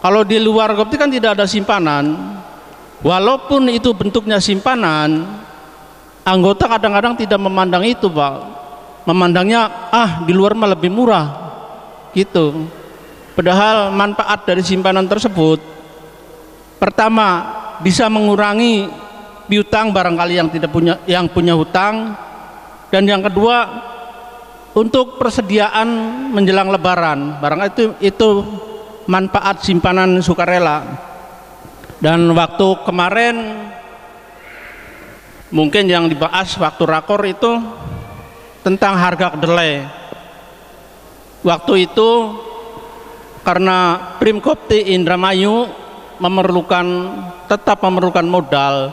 Kalau di luar Kopti kan tidak ada simpanan. Walaupun itu bentuknya simpanan, anggota kadang-kadang tidak memandang itu, Pak. Memandangnya di luar mah lebih murah gitu. Padahal manfaat dari simpanan tersebut, pertama bisa mengurangi piutang barangkali yang punya hutang, dan yang kedua untuk persediaan menjelang Lebaran, barangkali itu manfaat simpanan sukarela. Dan waktu kemarin mungkin yang dibahas waktu rakor itu tentang harga kedelai. Waktu itu karena Primkopti Indramayu tetap memerlukan modal.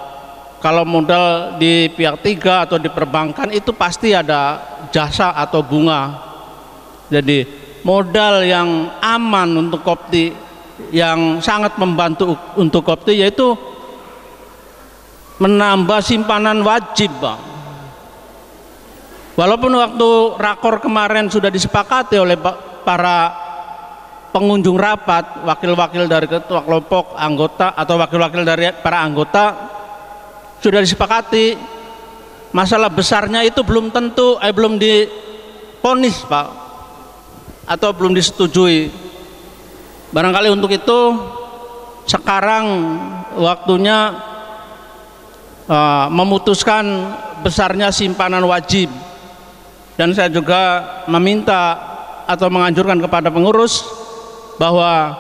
Kalau modal di pihak tiga atau di perbankan itu pasti ada jasa atau bunga. Jadi modal yang aman untuk Kopti, yang sangat membantu untuk Kopti, yaitu menambah simpanan wajib, Bang. Walaupun waktu rakor kemarin sudah disepakati oleh para pengunjung rapat, wakil-wakil dari ketua kelompok anggota atau wakil-wakil dari para anggota, sudah disepakati, masalah besarnya itu belum tentu belum diponis, Pak, atau belum disetujui. Barangkali untuk itu sekarang waktunya memutuskan besarnya simpanan wajib. Dan saya juga meminta atau menganjurkan kepada pengurus bahwa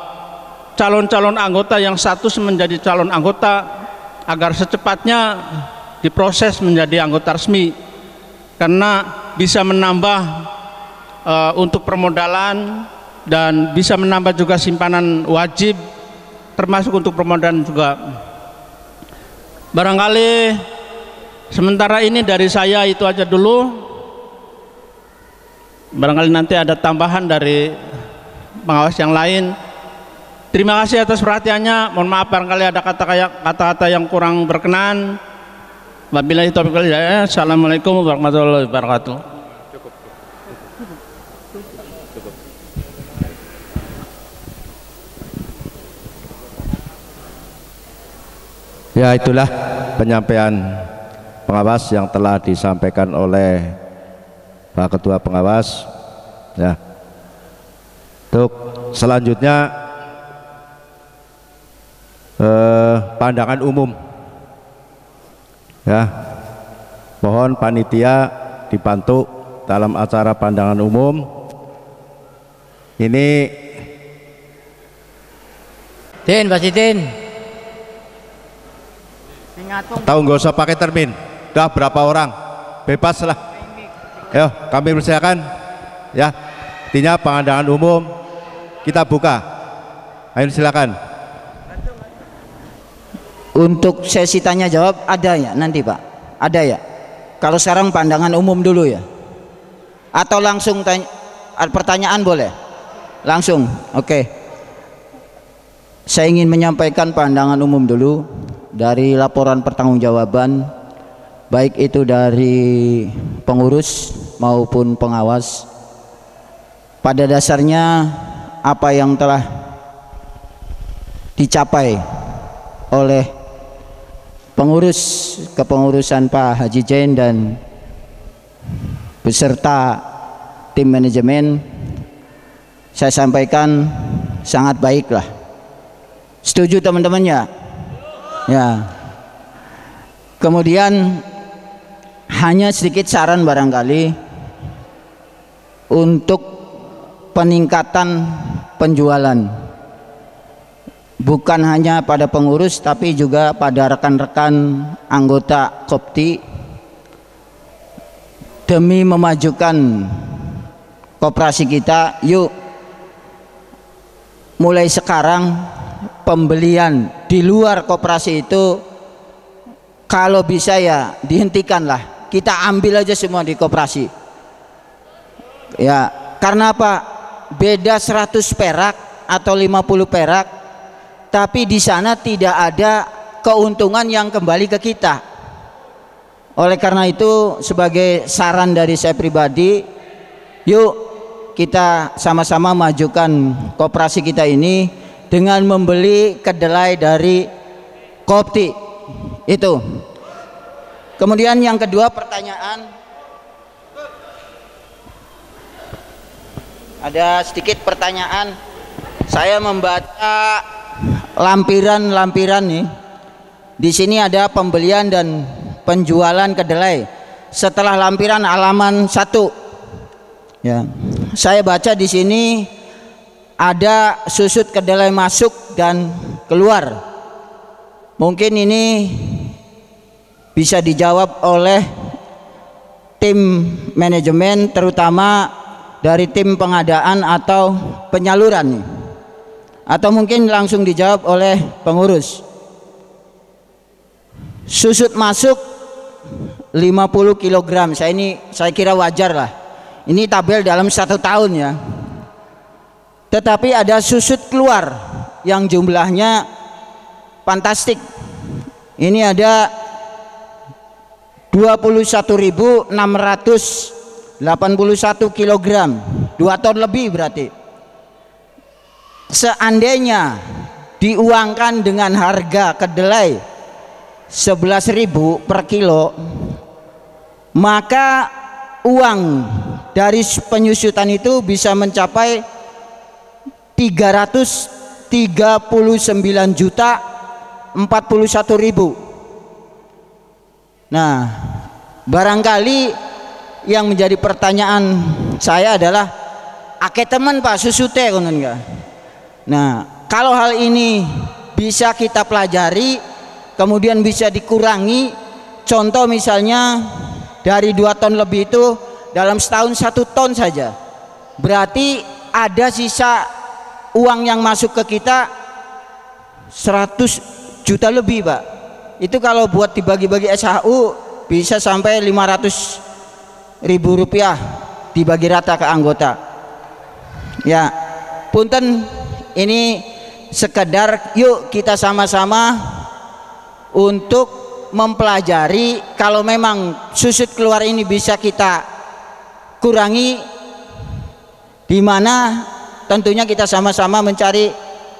calon-calon anggota yang status menjadi calon anggota agar secepatnya diproses menjadi anggota resmi, karena bisa menambah untuk permodalan dan bisa menambah juga simpanan wajib, termasuk untuk permodalan juga. Barangkali sementara ini dari saya itu aja dulu. Barangkali nanti ada tambahan dari pengawas yang lain. Terima kasih atas perhatiannya. Mohon maaf barangkali ada kata-kata yang kurang berkenan. Wabillahi taufiq wal hidayah. Assalamualaikum warahmatullahi wabarakatuh. Ya, itulah penyampaian pengawas yang telah disampaikan oleh Pak Ketua Pengawas. Ya, untuk selanjutnya pandangan umum. Ya, mohon panitia dibantu dalam acara pandangan umum ini. Din, Pak Sidin. Tahu nggak usah pakai termin. Udah berapa orang? Bebas lah. Ayo kami persilakan. Ya, intinya pandangan umum kita buka. Ayo silakan. Untuk sesi tanya jawab ada ya nanti Pak? Ada ya? Kalau sekarang pandangan umum dulu ya? Atau langsung tanya, pertanyaan boleh? Langsung, oke. Saya ingin menyampaikan pandangan umum dulu dari laporan pertanggungjawaban, baik itu dari pengurus maupun pengawas. Pada dasarnya apa yang telah dicapai oleh pengurus kepengurusan Pak Haji Jain dan beserta tim manajemen, saya sampaikan sangat baik lah. Setuju teman-teman ya? Ya. Kemudian hanya sedikit saran barangkali untuk peningkatan penjualan, bukan hanya pada pengurus tapi juga pada rekan-rekan anggota Kopti, demi memajukan koperasi kita. Yuk mulai sekarang pembelian di luar koperasi itu kalau bisa ya dihentikanlah, kita ambil aja semua di koperasi ya. Karena apa? Beda 100 perak atau 50 perak, tapi di sana tidak ada keuntungan yang kembali ke kita. Oleh karena itu, sebagai saran dari saya pribadi, yuk kita sama-sama majukan koperasi kita ini dengan membeli kedelai dari Kopti itu. Kemudian yang kedua, pertanyaan, ada sedikit pertanyaan. Saya membaca lampiran-lampiran nih. Di sini ada pembelian dan penjualan kedelai. Setelah lampiran halaman 1, ya, saya baca di sini ada susut kedelai masuk dan keluar. Mungkin ini bisa dijawab oleh tim manajemen, terutama dari tim pengadaan atau penyaluran nih. Atau mungkin langsung dijawab oleh pengurus. Susut masuk 50 kg, saya kira wajar lah. Ini tabel dalam 1 tahun ya. Tetapi ada susut keluar yang jumlahnya fantastik. Ini ada 21.681 kg, 2 ton lebih berarti. Seandainya diuangkan dengan harga kedelai 11.000 per kilo, maka uang dari penyusutan itu bisa mencapai 339.041.000. Nah, barangkali yang menjadi pertanyaan saya adalah akeh teman Pak susute konon enggak. Nah, kalau hal ini bisa kita pelajari, kemudian bisa dikurangi, contoh misalnya dari 2 ton lebih itu dalam setahun 1 ton saja, berarti ada sisa uang yang masuk ke kita 100 juta lebih Pak. Itu kalau buat dibagi-bagi SHU bisa sampai 500.000 rupiah dibagi rata ke anggota ya. Punten, ini sekedar yuk kita sama-sama untuk mempelajari. Kalau memang susut keluar ini bisa kita kurangi, di mana tentunya kita sama-sama mencari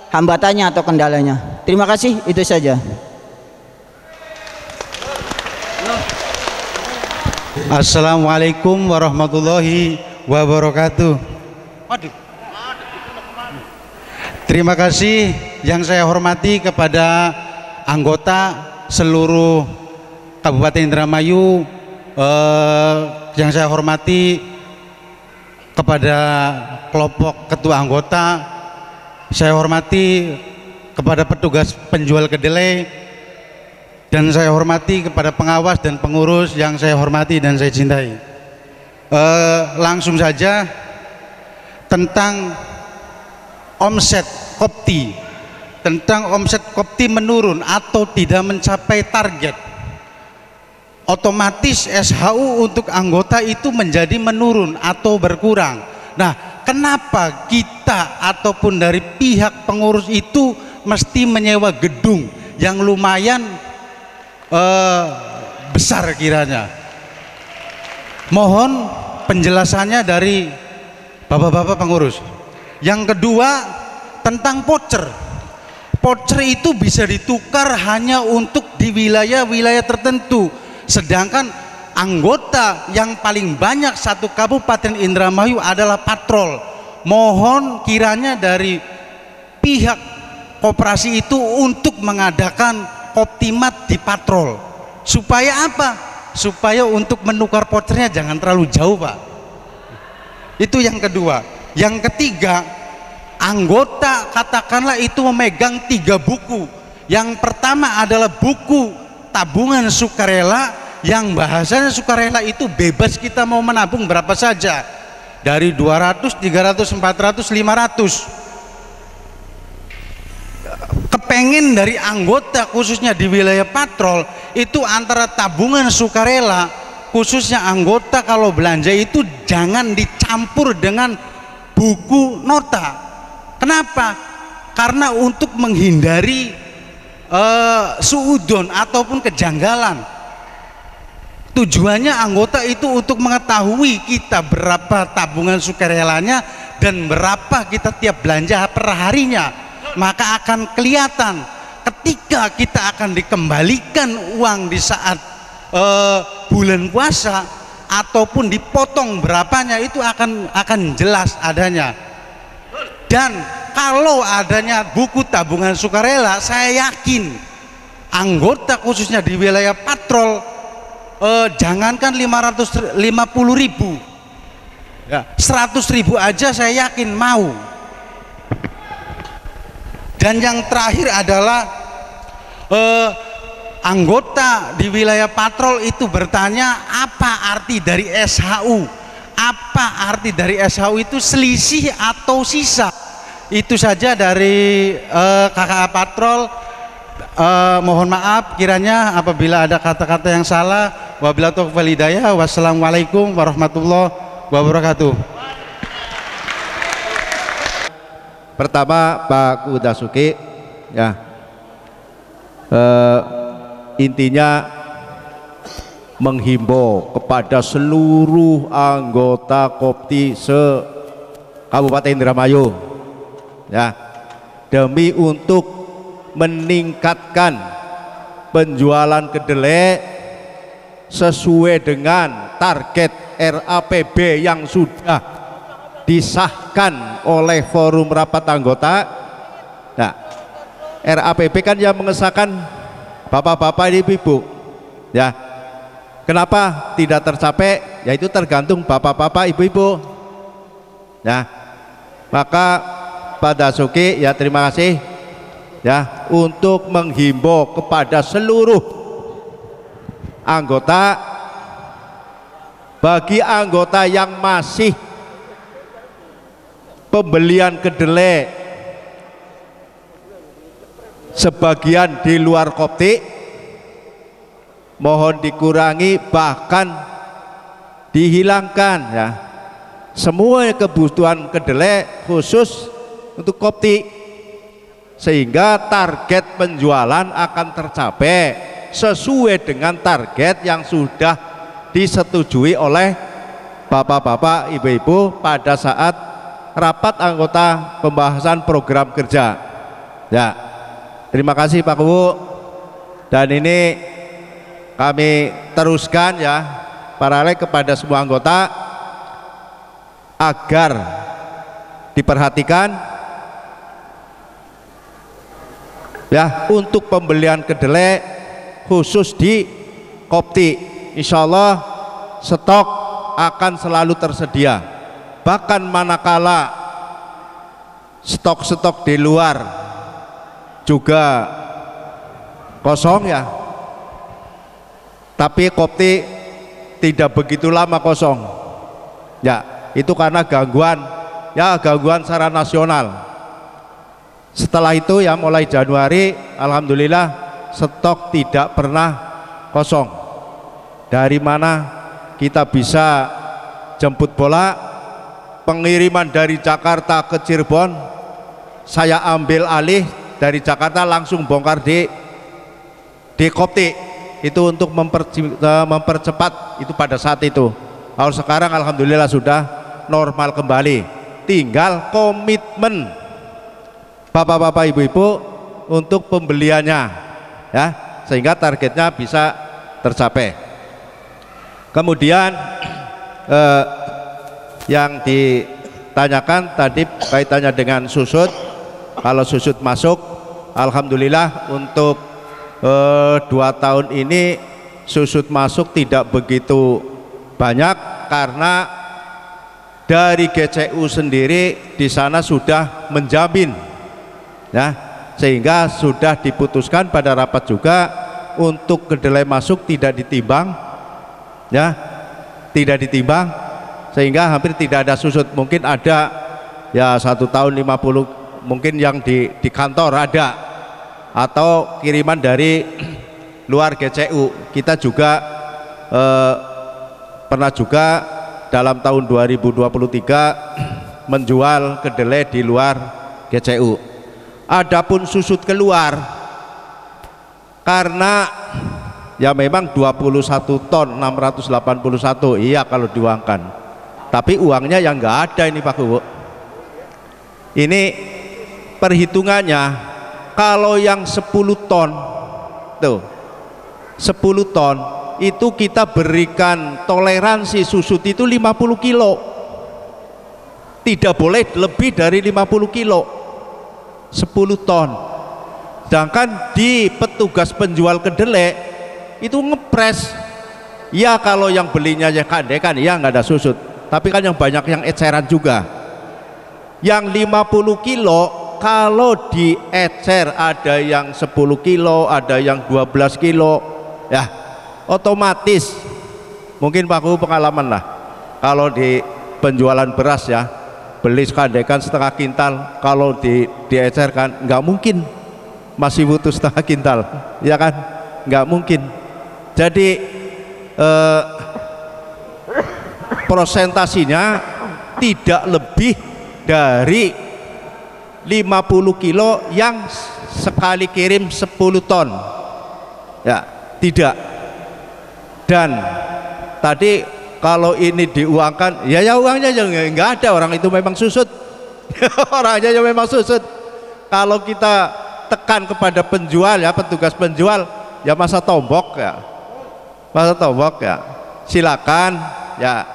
hambatannya atau kendalanya. Terima kasih, itu saja. Assalamualaikum warahmatullahi wabarakatuh. Terima kasih yang saya hormati kepada anggota seluruh Kabupaten Indramayu, yang saya hormati kepada kelompok ketua anggota, saya hormati kepada petugas penjual kedelai, dan saya hormati kepada pengawas dan pengurus yang saya hormati dan saya cintai. Langsung saja tentang omset Kopti, tentang omset Kopti menurun atau tidak mencapai target, otomatis SHU untuk anggota itu menjadi menurun atau berkurang. Nah, kenapa kita ataupun dari pihak pengurus itu mesti menyewa gedung yang lumayan besar kiranya? Mohon penjelasannya dari bapak-bapak pengurus. Yang kedua, tentang voucher. Voucher itu bisa ditukar hanya untuk di wilayah-wilayah tertentu, sedangkan anggota yang paling banyak satu Kabupaten Indramayu adalah patrol. Mohon kiranya dari pihak koperasi itu untuk mengadakan Koptimat di patrol. Supaya apa? Supaya untuk menukar vouchernya jangan terlalu jauh, Pak. Itu yang kedua. Yang ketiga, anggota katakanlah itu memegang 3 buku. Yang pertama adalah buku tabungan sukarela, yang bahasanya sukarela itu bebas, kita mau menabung berapa saja, dari 200, 300, 400, 500. Kepengen dari anggota khususnya di wilayah patrol itu antara tabungan sukarela, khususnya anggota kalau belanja itu jangan dicampur dengan buku nota. Kenapa? Karena untuk menghindari suudon ataupun kejanggalan. Tujuannya anggota itu untuk mengetahui kita berapa tabungan sukarelanya dan berapa kita tiap belanja per harinya. Maka akan kelihatan ketika kita akan dikembalikan uang di saat bulan puasa ataupun dipotong berapanya, itu akan jelas adanya. Dan kalau adanya buku tabungan sukarela, saya yakin anggota khususnya di wilayah patrol, jangankan 550.000 ya, 100.000 aja saya yakin mau. Dan yang terakhir adalah anggota di wilayah patrol itu bertanya, apa arti dari SHU? Apa arti dari SHU itu selisih atau sisa? Itu saja dari kakak patrol. Mohon maaf kiranya apabila ada kata-kata yang salah. Wabillahi taufiq wal hidayah. Wassalamualaikum warahmatullahi wabarakatuh. Pertama, Pak Kudasuki, ya, intinya menghimbau kepada seluruh anggota Kopti se-Kabupaten Indramayu, ya, demi untuk meningkatkan penjualan kedelai sesuai dengan target RAPB yang sudah disahkan oleh forum rapat anggota. Nah, RAPB kan yang mengesahkan bapak-bapak ibu-ibu, ya. Kenapa tidak tercapai? Yaitu tergantung bapak-bapak ibu-ibu. Ya, maka Pak Dasuki, ya terima kasih, ya, untuk menghimbau kepada seluruh anggota, bagi anggota yang masih pembelian kedelai sebagian di luar Kopti, mohon dikurangi bahkan dihilangkan, ya, semua kebutuhan kedelai khusus untuk Kopti, sehingga target penjualan akan tercapai sesuai dengan target yang sudah disetujui oleh bapak-bapak ibu-ibu pada saat rapat anggota pembahasan program kerja. Ya, terima kasih Pak Kubu. Dan ini kami teruskan, ya, paralel kepada semua anggota agar diperhatikan, ya, untuk pembelian kedelai khusus di Kopti. Insya Allah stok akan selalu tersedia. Bahkan manakala stok-stok di luar juga kosong, ya, tapi Kopti tidak begitu lama kosong, ya, itu karena gangguan, ya, gangguan secara nasional. Setelah itu ya mulai Januari alhamdulillah stok tidak pernah kosong. Dari mana kita bisa jemput bola, pengiriman dari Jakarta ke Cirebon saya ambil alih, dari Jakarta langsung bongkar di Kopti itu untuk mempercepat itu pada saat itu. Kalau sekarang alhamdulillah sudah normal kembali, tinggal komitmen bapak-bapak ibu-ibu untuk pembeliannya ya, sehingga targetnya bisa tercapai. Kemudian yang ditanyakan tadi kaitannya dengan susut. Kalau susut masuk alhamdulillah untuk 2 tahun ini susut masuk tidak begitu banyak, karena dari GCU sendiri di sana sudah menjamin ya, sehingga sudah diputuskan pada rapat juga untuk kedelai masuk tidak ditimbang ya, tidak ditimbang, sehingga hampir tidak ada susut. Mungkin ada ya 1 tahun 50 mungkin yang di kantor ada, atau kiriman dari luar GCU. Kita juga pernah juga dalam tahun 2023 menjual kedelai di luar GCU. Adapun susut keluar, karena ya memang 21 ton 681 iya kalau diuangkan, tapi uangnya yang nggak ada ini Pak Bu. Ini perhitungannya kalau yang 10 ton tuh 10 ton itu kita berikan toleransi susut itu 50 kilo, tidak boleh lebih dari 50 kilo 10 ton. Sedangkan di petugas penjual kedelai itu ngepres ya, kalau yang belinya ya kandekan ya nggak ada susut, tapi kan yang banyak yang eceran juga. Yang 50 kilo kalau diecer ada yang 10 kilo, ada yang 12 kilo ya, otomatis mungkin Pak Guru pengalaman lah, kalau di penjualan beras ya, beli kandekan setengah kintal, kalau diecerkan nggak mungkin masih butuh setengah kintal ya kan, nggak mungkin. Jadi prosentasinya tidak lebih dari 50 kilo yang sekali kirim 10 ton ya, tidak. Dan tadi kalau ini diuangkan ya uangnya nggak ada, orang itu memang susut orangnya yang memang susut. Kalau kita tekan kepada penjual ya, petugas penjual ya, masa tombok ya, silakan ya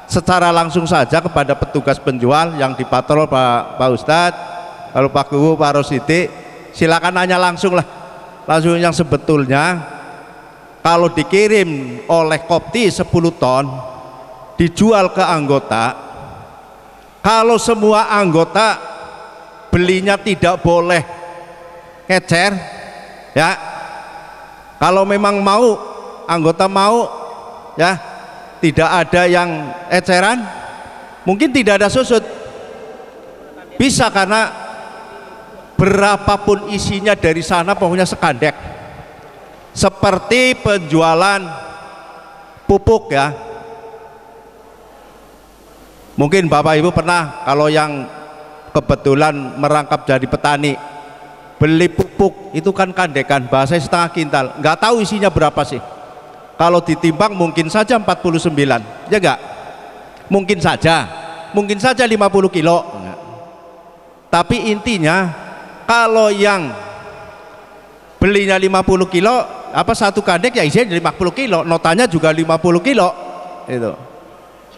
secara langsung saja kepada petugas penjual yang dipatrol Pak Ustadz. Kalau Pak Guru, Pak Rosidi, silakan nanya langsung lah, langsung yang sebetulnya kalau dikirim oleh Kopti 10 ton dijual ke anggota, kalau semua anggota belinya tidak boleh ngecer ya, kalau memang mau anggota mau ya, tidak ada yang eceran, mungkin tidak ada susut, bisa, karena berapapun isinya dari sana pokoknya sekandek. Seperti penjualan pupuk ya, mungkin Bapak Ibu pernah, kalau yang kebetulan merangkap jadi petani, beli pupuk itu kan kandekan, bahasanya setengah kintal, nggak tahu isinya berapa sih. Kalau ditimbang mungkin saja 49 ya enggak, mungkin saja 50 kilo. Tapi intinya kalau yang belinya 50 kilo apa satu kandek ya isinya 50 kilo, notanya juga 50 kilo itu,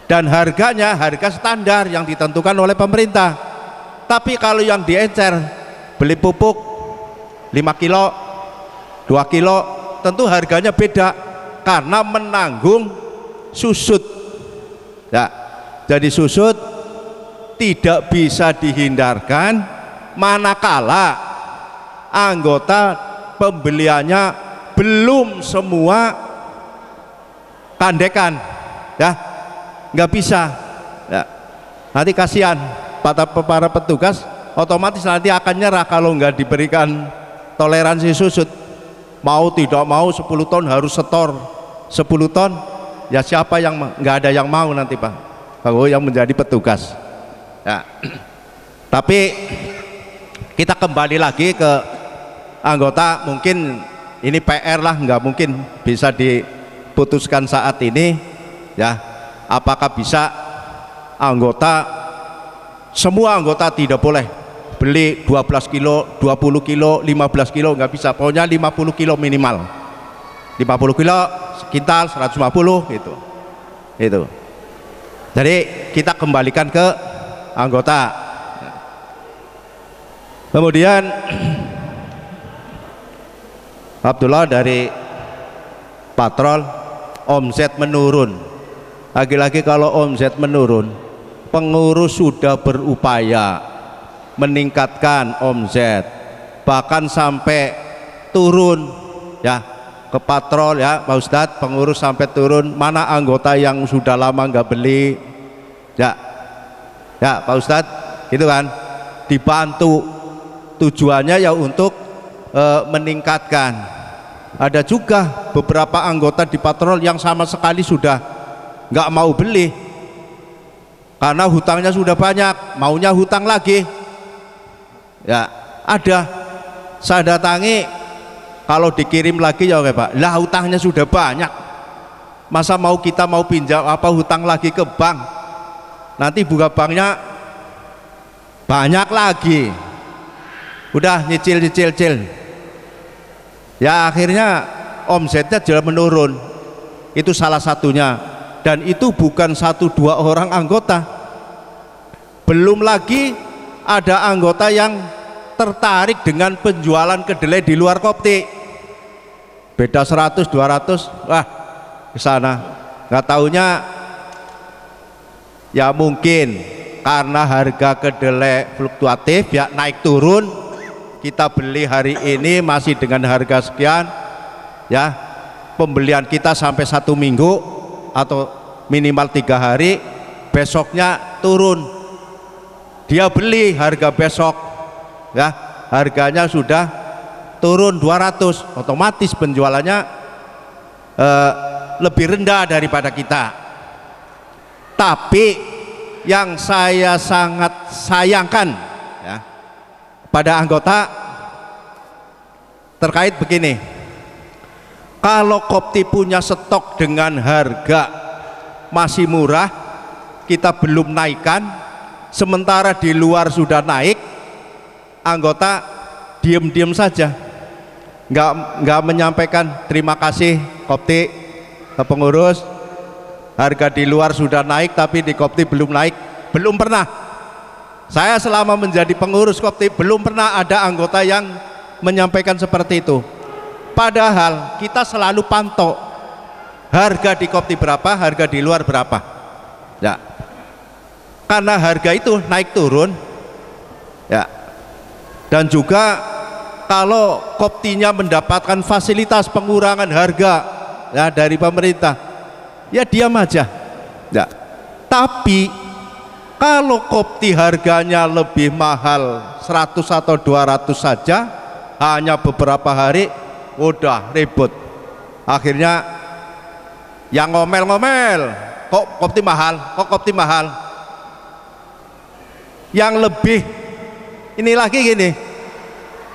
dan harganya harga standar yang ditentukan oleh pemerintah. Tapi kalau yang diencer beli pupuk 5 kilo 2 kilo tentu harganya beda, karena menanggung susut ya. Jadi susut tidak bisa dihindarkan manakala anggota pembeliannya belum semua kandekan ya, nggak bisa ya. Nanti kasihan para petugas otomatis nanti akan nyerah kalau nggak diberikan toleransi susut. Mau tidak mau 10 ton harus setor 10 ton, ya siapa yang nggak ada yang mau nanti Pak, kalau yang menjadi petugas ya. Tapi kita kembali lagi ke anggota, mungkin ini PR lah, nggak mungkin bisa diputuskan saat ini ya, apakah bisa semua anggota tidak boleh beli 12 kilo, 20 kilo, 15 kilo, nggak bisa, pokoknya 50 kilo minimal, 50 kilo sekitar 150 gitu. Jadi kita kembalikan ke anggota. Kemudian Abdullah dari patrol, omset menurun. Lagi-lagi kalau omset menurun, pengurus sudah berupaya meningkatkan omset, bahkan sampai turun ya ke patrol ya Pak Ustadz, pengurus sampai turun, mana anggota yang sudah lama nggak beli ya Pak Ustadz gitu kan, dibantu, tujuannya ya untuk meningkatkan. Ada juga beberapa anggota di patrol yang sama sekali sudah nggak mau beli karena hutangnya sudah banyak, maunya hutang lagi ya. Ada, saya datangi, kalau dikirim lagi ya Pak, lah hutangnya sudah banyak, masa kita mau pinjam hutang lagi ke bank, nanti buka banknya banyak lagi, udah nyicil ya, akhirnya omsetnya jadi menurun. Itu salah satunya, dan itu bukan 1-2 orang anggota, belum lagi ada anggota yang tertarik dengan penjualan kedelai di luar Kopti, beda 100-200, wah ke sana, nggak taunya ya mungkin karena harga kedelai fluktuatif ya, naik turun, kita beli hari ini masih dengan harga sekian ya, pembelian kita sampai 1 minggu atau minimal 3 hari, besoknya turun, dia beli harga besok ya, harganya sudah turun 200, otomatis penjualannya lebih rendah daripada kita. Tapi yang saya sangat sayangkan ya pada anggota terkait begini, kalau Kopti punya stok dengan harga masih murah, kita belum naikkan, sementara di luar sudah naik, anggota diam-diam saja, nggak menyampaikan terima kasih Kopti ke pengurus, harga di luar sudah naik tapi di Kopti belum naik. Belum pernah, saya selama menjadi pengurus Kopti belum pernah ada anggota yang menyampaikan seperti itu. Padahal kita selalu pantau harga di Kopti berapa, harga di luar berapa ya, karena harga itu naik turun ya. Dan juga kalau Koptinya mendapatkan fasilitas pengurangan harga ya dari pemerintah, ya diam aja ya. Tapi kalau Kopti harganya lebih mahal 100 atau 200 saja, hanya beberapa hari udah ribut, akhirnya yang ngomel-ngomel, kok Kopti mahal, yang lebih ini lagi gini,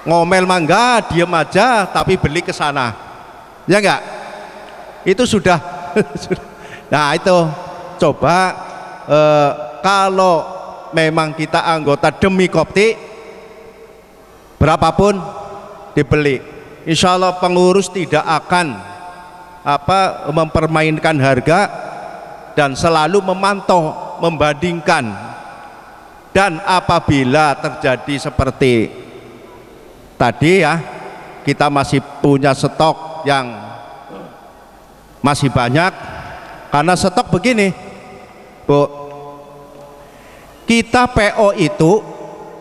ngomel mangga, diem aja tapi beli ke sana ya enggak, itu sudah nah itu coba kalau memang kita anggota demi Kopti, berapapun dibeli, insya Allah pengurus tidak akan mempermainkan harga dan selalu memantau, membandingkan. Dan apabila terjadi seperti tadi ya, kita masih punya stok yang masih banyak, karena stok begini Bu, kita PO itu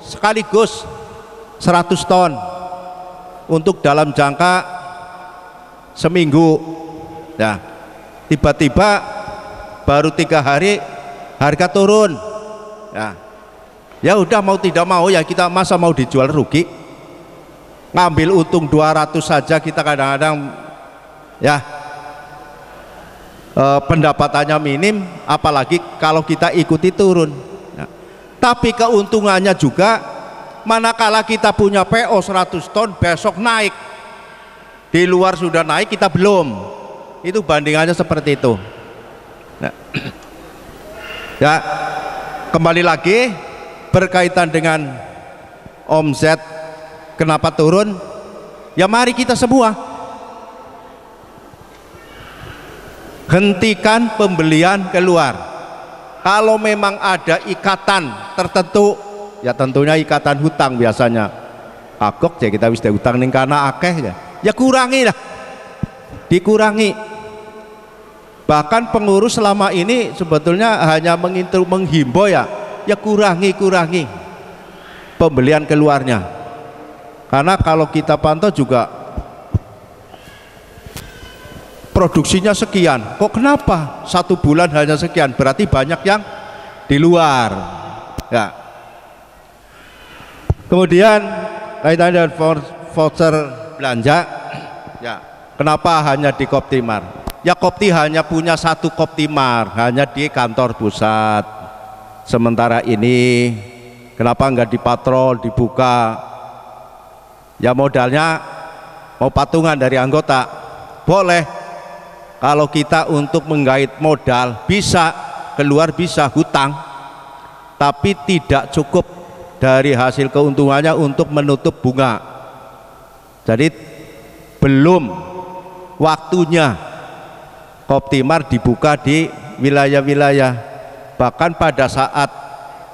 sekaligus 100 ton untuk dalam jangka seminggu ya, tiba-tiba baru 3 hari harga turun ya, Ya udah mau tidak mau ya kita, masa mau dijual rugi, ngambil untung 200 saja kita kadang-kadang ya pendapatannya minim, apalagi kalau kita ikuti turun. Nah, tapi keuntungannya juga manakala kita punya PO 100 ton besok naik, di luar sudah naik kita belum, itu bandingannya seperti itu. Nah, ya kembali lagi berkaitan dengan omset kenapa turun, ya mari kita semua hentikan pembelian keluar. Kalau memang ada ikatan tertentu, ya tentunya ikatan hutang biasanya agok ya kita bisa hutang ning kana akeh ya kurangi lah, dikurangi. Bahkan pengurus selama ini sebetulnya hanya menghimbau ya kurangi pembelian keluarnya, karena kalau kita pantau juga produksinya sekian, kok kenapa 1 bulan hanya sekian, berarti banyak yang di luar ya. Kemudian kaitan dengan voucher belanja ya, kenapa hanya di Koptimar? Ya Kopti hanya punya 1 Koptimar, hanya di kantor pusat. Sementara ini kenapa enggak dipatrol, dibuka? Ya modalnya mau patungan dari anggota boleh. Kalau kita untuk menggait modal bisa keluar, bisa hutang, tapi tidak cukup dari hasil keuntungannya untuk menutup bunga. Jadi belum waktunya Koptimar dibuka di wilayah-wilayah. Bahkan pada saat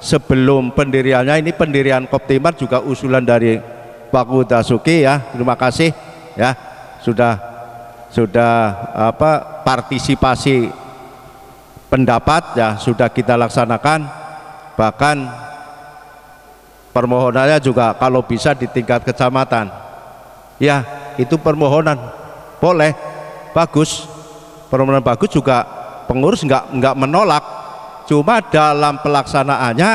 sebelum pendiriannya, ini pendirian Koptimar juga usulan dari Pak Dasuki ya, terima kasih ya sudah partisipasi pendapat ya sudah kita laksanakan. Bahkan permohonannya juga kalau bisa di tingkat kecamatan ya, itu permohonan boleh, bagus, permohonan bagus juga, pengurus nggak menolak, cuma dalam pelaksanaannya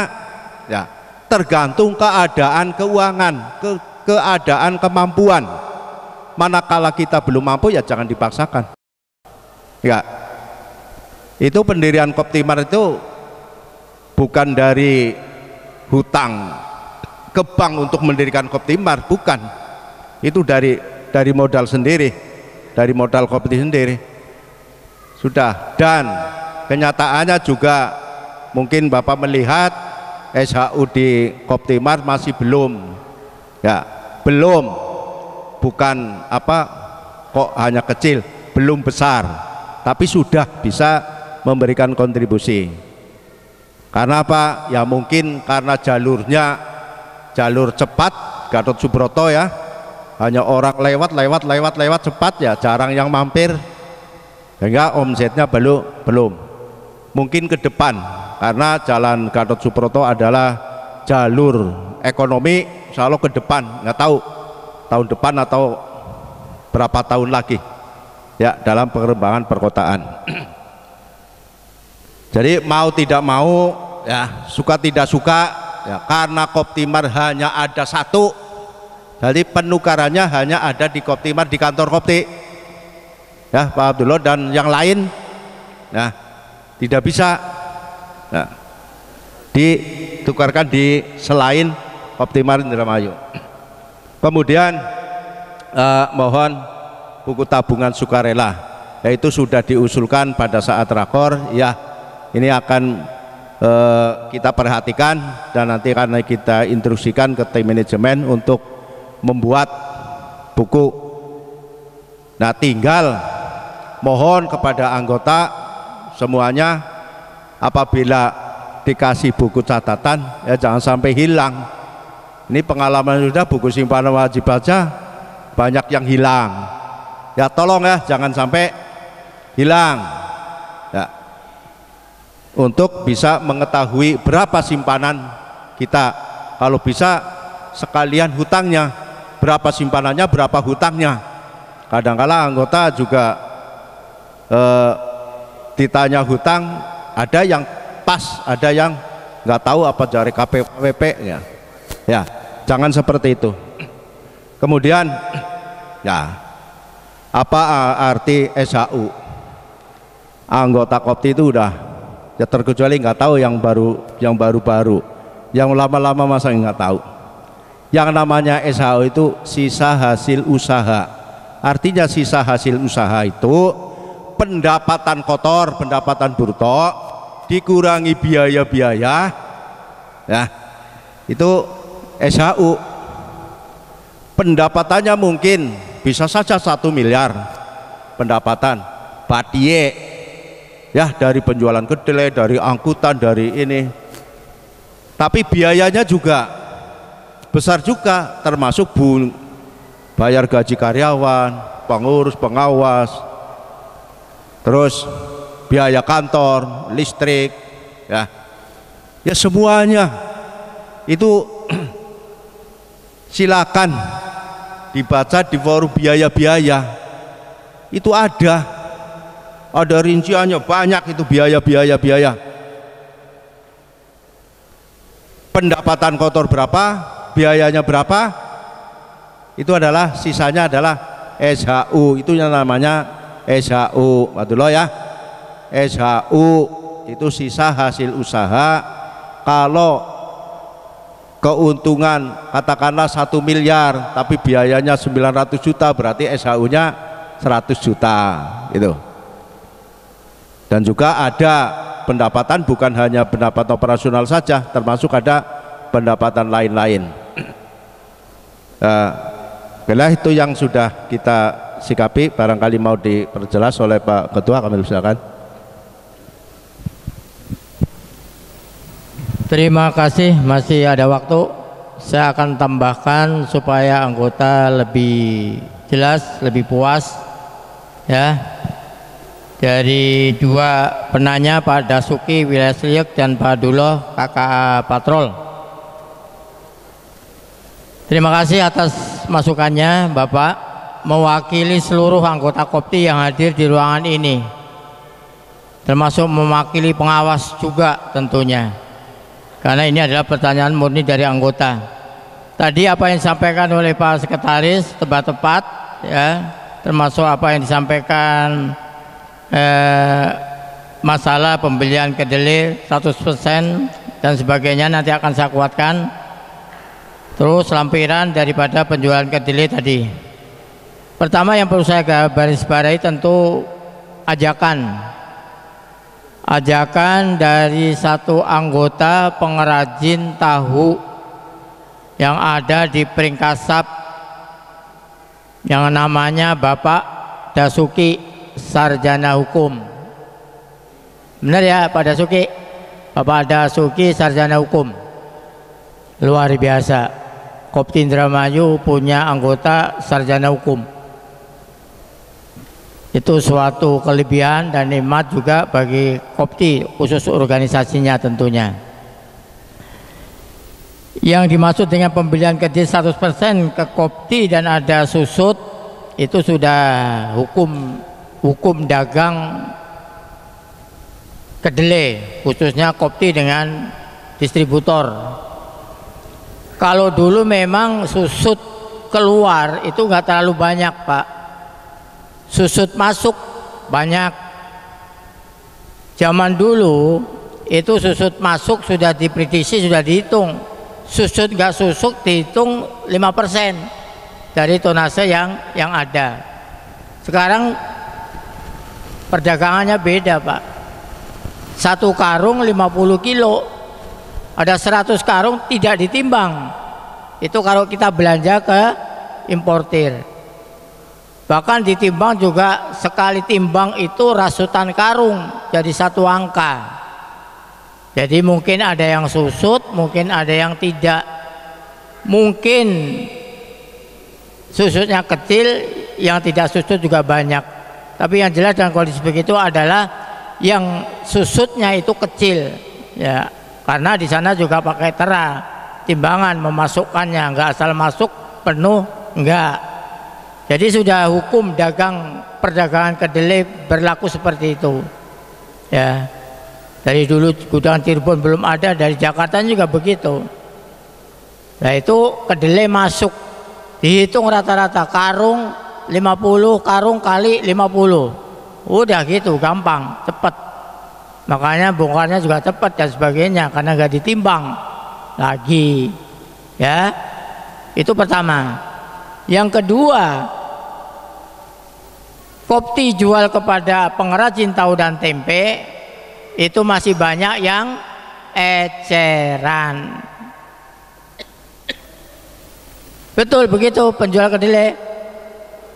ya tergantung keadaan keuangan, keadaan kemampuan. Manakala kita belum mampu ya jangan dipaksakan ya. Itu pendirian Koptimar itu bukan dari hutang ke bank untuk mendirikan Koptimar, bukan, itu dari modal sendiri, dari modal Kopti sendiri sudah. Dan kenyataannya juga mungkin Bapak melihat SHU di Koptimar masih belum ya, belum, bukan kok hanya kecil, belum besar, tapi sudah bisa memberikan kontribusi. Karena apa? Ya mungkin karena jalurnya jalur cepat Gatot Subroto ya, hanya orang lewat cepat ya, jarang yang mampir, sehingga omsetnya belum. Mungkin ke depan, karena jalan Gatot Subroto adalah jalur ekonomi, insya Allah ke depan, nggak tahu tahun depan atau berapa tahun lagi ya dalam pengembangan perkotaan. Jadi mau tidak mau ya, suka tidak suka ya, karena Koptimar hanya ada 1, jadi penukarannya hanya ada di Koptimar, di kantor Kopti ya Pak Abdullah, dan yang lain nah tidak bisa nah, ditukarkan di selain Koptimar Indramayu. Kemudian mohon buku tabungan sukarela, yaitu sudah diusulkan pada saat rakor ya, ini akan kita perhatikan dan nanti akan kita instruksikan ke tim manajemen untuk membuat buku. Nah tinggal mohon kepada anggota semuanya, apabila dikasih buku catatan ya jangan sampai hilang. Ini pengalaman sudah, buku simpanan wajib pajak banyak yang hilang ya, tolong ya jangan sampai hilang ya, untuk bisa mengetahui berapa simpanan kita. Kalau bisa sekalian hutangnya, berapa simpanannya, berapa hutangnya. Kadang-kala anggota juga ditanya hutang, ada yang pas, ada yang nggak tahu apa jari KPWP ya. Ya, jangan seperti itu. Kemudian ya, apa arti SHU? Anggota Kopti itu udah ya, terkecuali nggak tahu yang baru-baru, yang lama-lama masa nggak tahu. Yang namanya SHU itu sisa hasil usaha. Artinya sisa hasil usaha itu pendapatan kotor, pendapatan bruto dikurangi biaya-biaya, ya itu SHU. Pendapatannya mungkin bisa saja 1 miliar pendapatan badie, ya dari penjualan kedelai, dari angkutan, dari ini. Tapi biayanya juga besar juga, termasuk bayar gaji karyawan, pengurus, pengawas, terus biaya kantor, listrik, ya semuanya itu silakan dibaca di forum biaya-biaya, itu ada rinciannya banyak, itu biaya. Pendapatan kotor berapa, biayanya berapa, itu adalah sisanya adalah SHU, itu yang namanya SHU. Waduh ya, SHU itu sisa hasil usaha. Kalau keuntungan katakanlah 1 miliar tapi biayanya 900 juta, berarti SHU nya 100 juta gitu. Dan juga ada pendapatan, bukan hanya pendapatan operasional saja, termasuk ada pendapatan lain-lain. Bila itu yang sudah kita sikapi, barangkali mau diperjelas oleh Pak Ketua, kami silakan. Terima kasih, masih ada waktu. Saya akan tambahkan supaya anggota lebih jelas, lebih puas ya. Dari dua penanya, Pak Dasuki Wilayah Sliek dan Pak Duloh KKA Patrol. Terima kasih atas masukannya Bapak, mewakili seluruh anggota Kopti yang hadir di ruangan ini, termasuk mewakili pengawas juga tentunya, karena ini adalah pertanyaan murni dari anggota. Tadi apa yang disampaikan oleh Pak Sekretaris tepat-tepat ya, termasuk apa yang disampaikan masalah pembelian kedelai 100% dan sebagainya nanti akan saya kuatkan. Terus lampiran daripada penjualan kedelai tadi. Pertama yang perlu saya garisbawahi tentu ajakan dari satu anggota pengrajin tahu yang ada di Pringkasap yang namanya Bapak Dasuki, sarjana hukum. Benar ya Pak Dasuki? Bapak Dasuki sarjana hukum. Luar biasa, Kopti Indramayu punya anggota sarjana hukum. Itu suatu kelebihan dan nikmat juga bagi Kopti, khusus organisasinya tentunya. Yang dimaksud dengan pembelian kedelai 100% ke Kopti dan ada susut, itu sudah hukum dagang kedelai, khususnya Kopti dengan distributor. Kalau dulu memang susut keluar itu nggak terlalu banyak Pak, susut masuk banyak. Zaman dulu itu susut masuk sudah diprediksi, sudah dihitung. Susut nggak susut dihitung 5% dari tonase yang ada. Sekarang perdagangannya beda Pak. Satu karung 50 kilo, ada 100 karung tidak ditimbang. Itu kalau kita belanja ke importir. Bahkan ditimbang juga, sekali timbang itu rasutan karung, jadi satu angka. Jadi mungkin ada yang susut, mungkin ada yang tidak. Mungkin susutnya kecil, yang tidak susut juga banyak. Tapi yang jelas dalam kondisi begitu adalah yang susutnya itu kecil, ya, karena di sana juga pakai tera, timbangan memasukkannya, enggak asal masuk penuh, enggak. Jadi sudah hukum dagang perdagangan kedelai berlaku seperti itu, ya. Dari dulu gudang Cirebon belum ada, dari Jakarta juga begitu. Nah itu kedelai masuk, dihitung rata-rata karung 50, karung kali 50. Udah gitu, gampang, cepat. Makanya bongkarnya juga cepat dan sebagainya, karena nggak ditimbang lagi. Ya, itu pertama. Yang kedua, Kopti jual kepada pengrajin tahu dan tempe itu masih banyak yang eceran. Betul begitu, penjual kedelai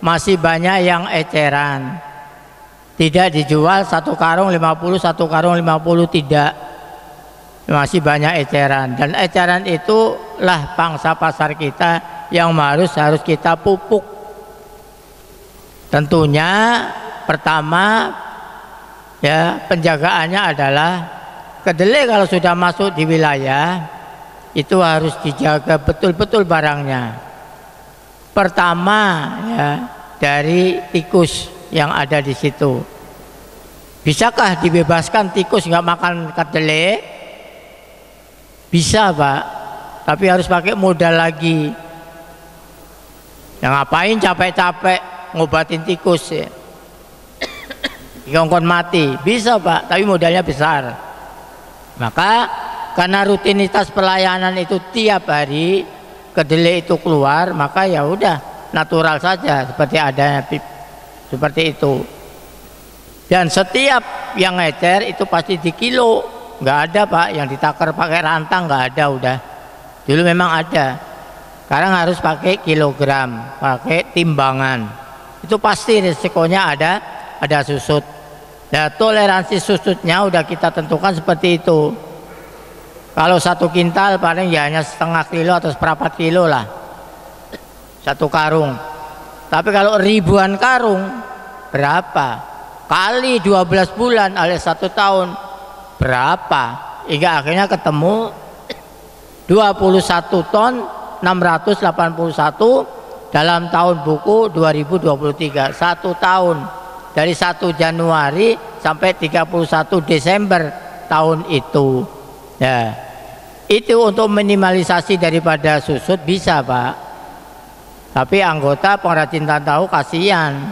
masih banyak yang eceran. Tidak dijual satu karung 50, satu karung 50, tidak. Masih banyak eceran, dan eceran itulah pangsa pasar kita yang harus kita pupuk. Tentunya pertama ya penjagaannya adalah kedelai kalau sudah masuk di wilayah itu harus dijaga betul-betul barangnya. Pertama ya dari tikus yang ada di situ. Bisakah dibebaskan tikus nggak makan kedelai? Bisa Pak, tapi harus pakai modal lagi. Yang ngapain capek-capek ngobatin tikus ya? Ngongkon mati, bisa Pak, tapi modalnya besar. Maka karena rutinitas pelayanan itu tiap hari kedelai itu keluar, maka ya udah natural saja seperti adanya seperti itu. Dan setiap yang ecer itu pasti di kilo, nggak ada Pak yang ditakar pakai rantang, nggak ada udah. Dulu memang ada, sekarang harus pakai kilogram, pakai timbangan. Itu pasti risikonya ada susut. Nah, toleransi susutnya udah kita tentukan seperti itu. Kalau 1 kintal paling ya hanya setengah kilo atau seperempat kilo lah, 1 karung. Tapi kalau ribuan karung berapa? Kali 12 bulan alias 1 tahun berapa? Hingga akhirnya ketemu 21 ton 681 dalam tahun buku 2023, 1 tahun dari 1 Januari sampai 31 Desember tahun itu. Ya, itu untuk minimalisasi daripada susut bisa Pak. Tapi anggota pengrajin tahu kasihan,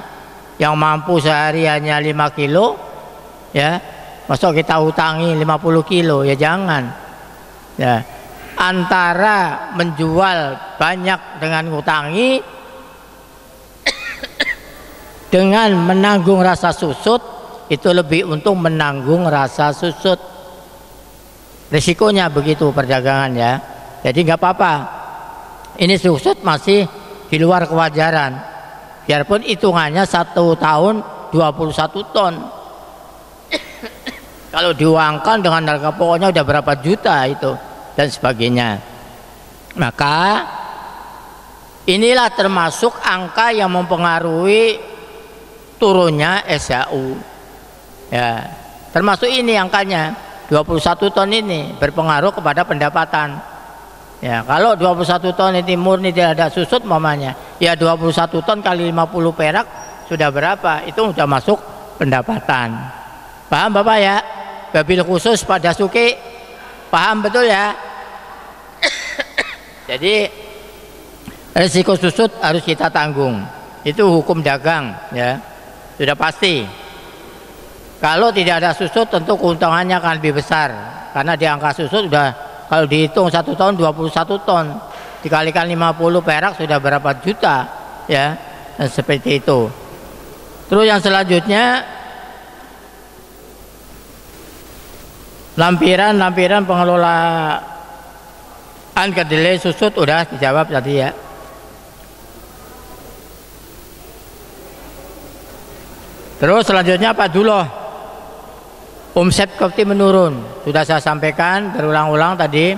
yang mampu sehari hanya 5 kilo, ya, masuk kita hutangi 50 kilo, ya jangan. Ya, antara menjual banyak dengan ngutangi dengan menanggung rasa susut, itu lebih untung menanggung rasa susut. Risikonya begitu perdagangan ya. Jadi nggak apa-apa, ini susut masih di luar kewajaran, biarpun hitungannya 1 tahun 21 ton. Kalau diuangkan dengan harga pokoknya udah berapa juta itu dan sebagainya. Maka inilah termasuk angka yang mempengaruhi turunnya SHU. Ya, termasuk ini angkanya 21 ton ini berpengaruh kepada pendapatan. Ya, kalau 21 ton ini murni tidak ada susut mamanya, ya 21 ton kali 50 perak sudah berapa? Itu sudah masuk pendapatan. Paham Bapak ya? Babil khusus pada suki, paham betul ya? Jadi risiko susut harus kita tanggung. Itu hukum dagang ya. Sudah pasti. Kalau tidak ada susut tentu keuntungannya akan lebih besar, karena di angka susut sudah kalau dihitung 1 tahun 21 ton dikalikan 50 perak sudah berapa juta ya, dan seperti itu. Terus yang selanjutnya lampiran pengelolaan kedelai susut udah dijawab tadi ya. Terus selanjutnya Pak Duloh, omset Kopti menurun, sudah saya sampaikan berulang-ulang tadi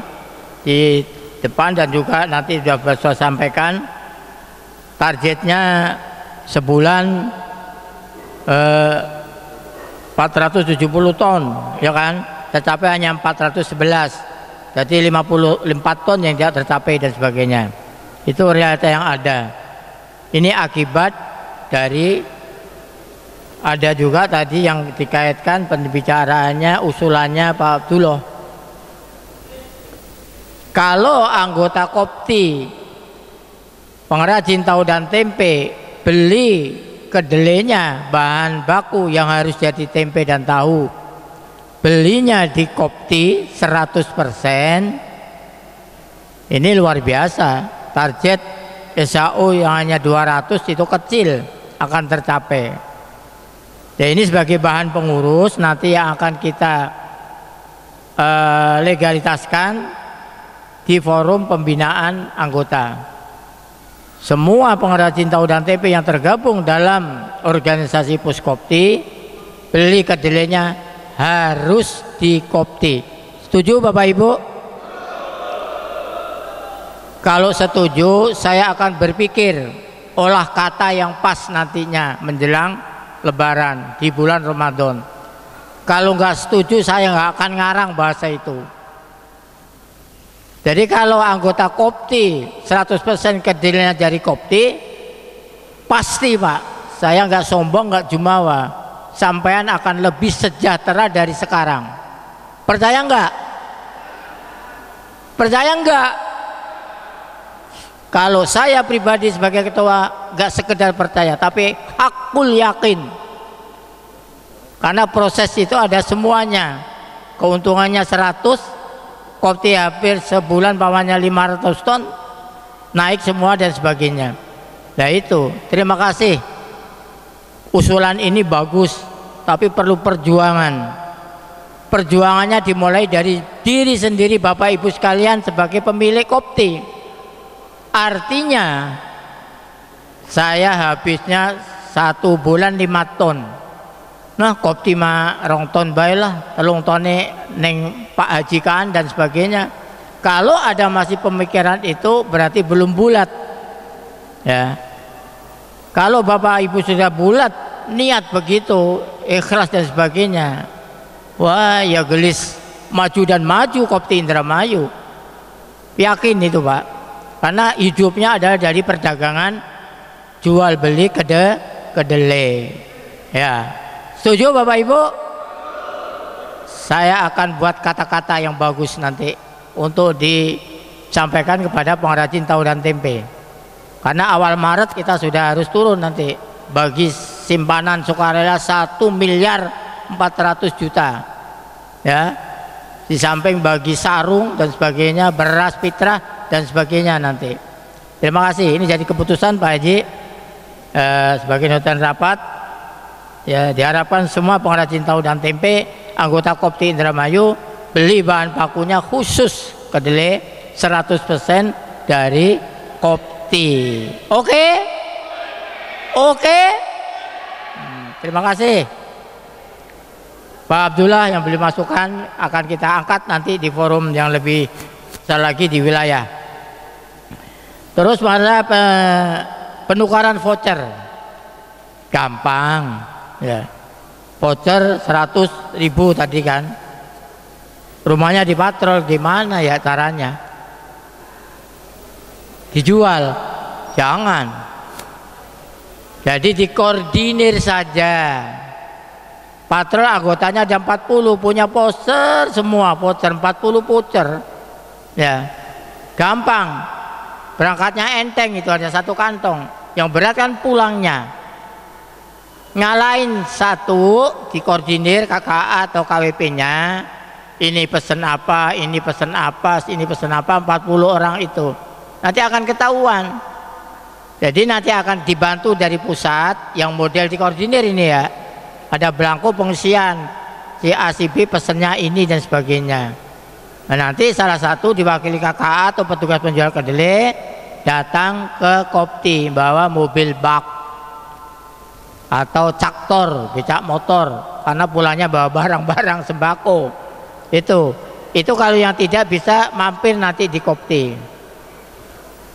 di depan dan juga nanti sudah saya sampaikan. Targetnya sebulan 470 ton ya kan, tercapai hanya 411, jadi 54 ton yang tidak tercapai dan sebagainya. Itu realita yang ada. Ini akibat dari Ada juga tadi yang dikaitkan pembicaraannya, usulannya Pak Abdullah. Kalau anggota Kopti, pengrajin tahu dan tempe, beli kedelainya, bahan baku yang harus jadi tempe dan tahu, belinya di Kopti 100%, ini luar biasa. Target SAO yang hanya 200 itu kecil, akan tercapai. Ya, ini sebagai bahan pengurus nanti yang akan kita legalitaskan di forum pembinaan anggota. Semua pengrajin tahu dan tempe yang tergabung dalam organisasi Puskopti, beli kedelainya harus di Kopti. Setuju Bapak Ibu? Kalau setuju, saya akan berpikir olah kata yang pas nantinya menjelang Lebaran di bulan Ramadan. Kalau nggak setuju, saya nggak akan ngarang bahasa itu. Jadi kalau anggota Kopti 100% kedelainya dari Kopti, pasti Pak, saya nggak sombong, nggak jumawa, sampean akan lebih sejahtera dari sekarang. Percaya nggak? Percaya nggak? Kalau saya pribadi sebagai ketua nggak sekedar percaya, tapi hakul yakin. Karena proses itu ada semuanya. Keuntungannya 100, Kopti hampir sebulan pamannya 500 ton, naik semua dan sebagainya. Nah itu, terima kasih. Usulan ini bagus, tapi perlu perjuangan. Perjuangannya dimulai dari diri sendiri Bapak Ibu sekalian sebagai pemilik Kopti. Artinya saya habisnya 1 bulan 5 ton. Nah Kopti mah 2 ton bae lah, 3 tone neng Pak Haji Kaan dan sebagainya. Kalau ada masih pemikiran itu berarti belum bulat. Ya. Kalau Bapak Ibu sudah bulat niat begitu, ikhlas dan sebagainya, wah ya gelis maju dan maju Kopti Indramayu. Yakin itu Pak. Karena hidupnya adalah dari perdagangan jual beli kedelai. Ya, setuju Bapak Ibu? Saya akan buat kata-kata yang bagus nanti untuk disampaikan kepada pengrajin tahu dan tempe. Karena awal Maret kita sudah harus turun nanti bagi simpanan sukarela 1.400.000.000. Ya, di samping bagi sarung dan sebagainya, beras fitrah dan sebagainya nanti. Terima kasih. Ini jadi keputusan Pak Haji sebagai noten rapat. Ya, diharapkan semua pengrajin tahu dan tempe anggota Kopti Indramayu beli bahan bakunya khusus kedelai 100% dari Kopti. Oke? Oke? Terima kasih. Pak Abdullah yang beli masukan akan kita angkat nanti di forum yang lebih besar lagi di wilayah. Terus pada penukaran voucher gampang ya. Voucher 100.000 tadi kan, rumahnya dipatrol, gimana ya caranya? Dijual? Jangan. Jadi dikoordinir saja. Patrol anggotanya ada 40, punya voucher semua, voucher 40 voucher. Ya, gampang. Berangkatnya enteng, itu ada 1 kantong. Yang berat kan pulangnya. Ngalahin 1 dikoordinir KKA atau KWP-nya. Ini pesen apa, ini pesen apa, ini pesen apa, 40 orang itu. Nanti akan ketahuan. Jadi nanti akan dibantu dari pusat yang model dikoordinir ini ya. Ada belangko pengisian, si A si B pesennya ini dan sebagainya. Nah, nanti salah satu diwakili KKA atau petugas penjual kedelai datang ke Kopti bawa mobil bak atau traktor, becak motor, karena pulangnya bawa barang-barang sembako. Itu kalau yang tidak bisa mampir nanti di Kopti.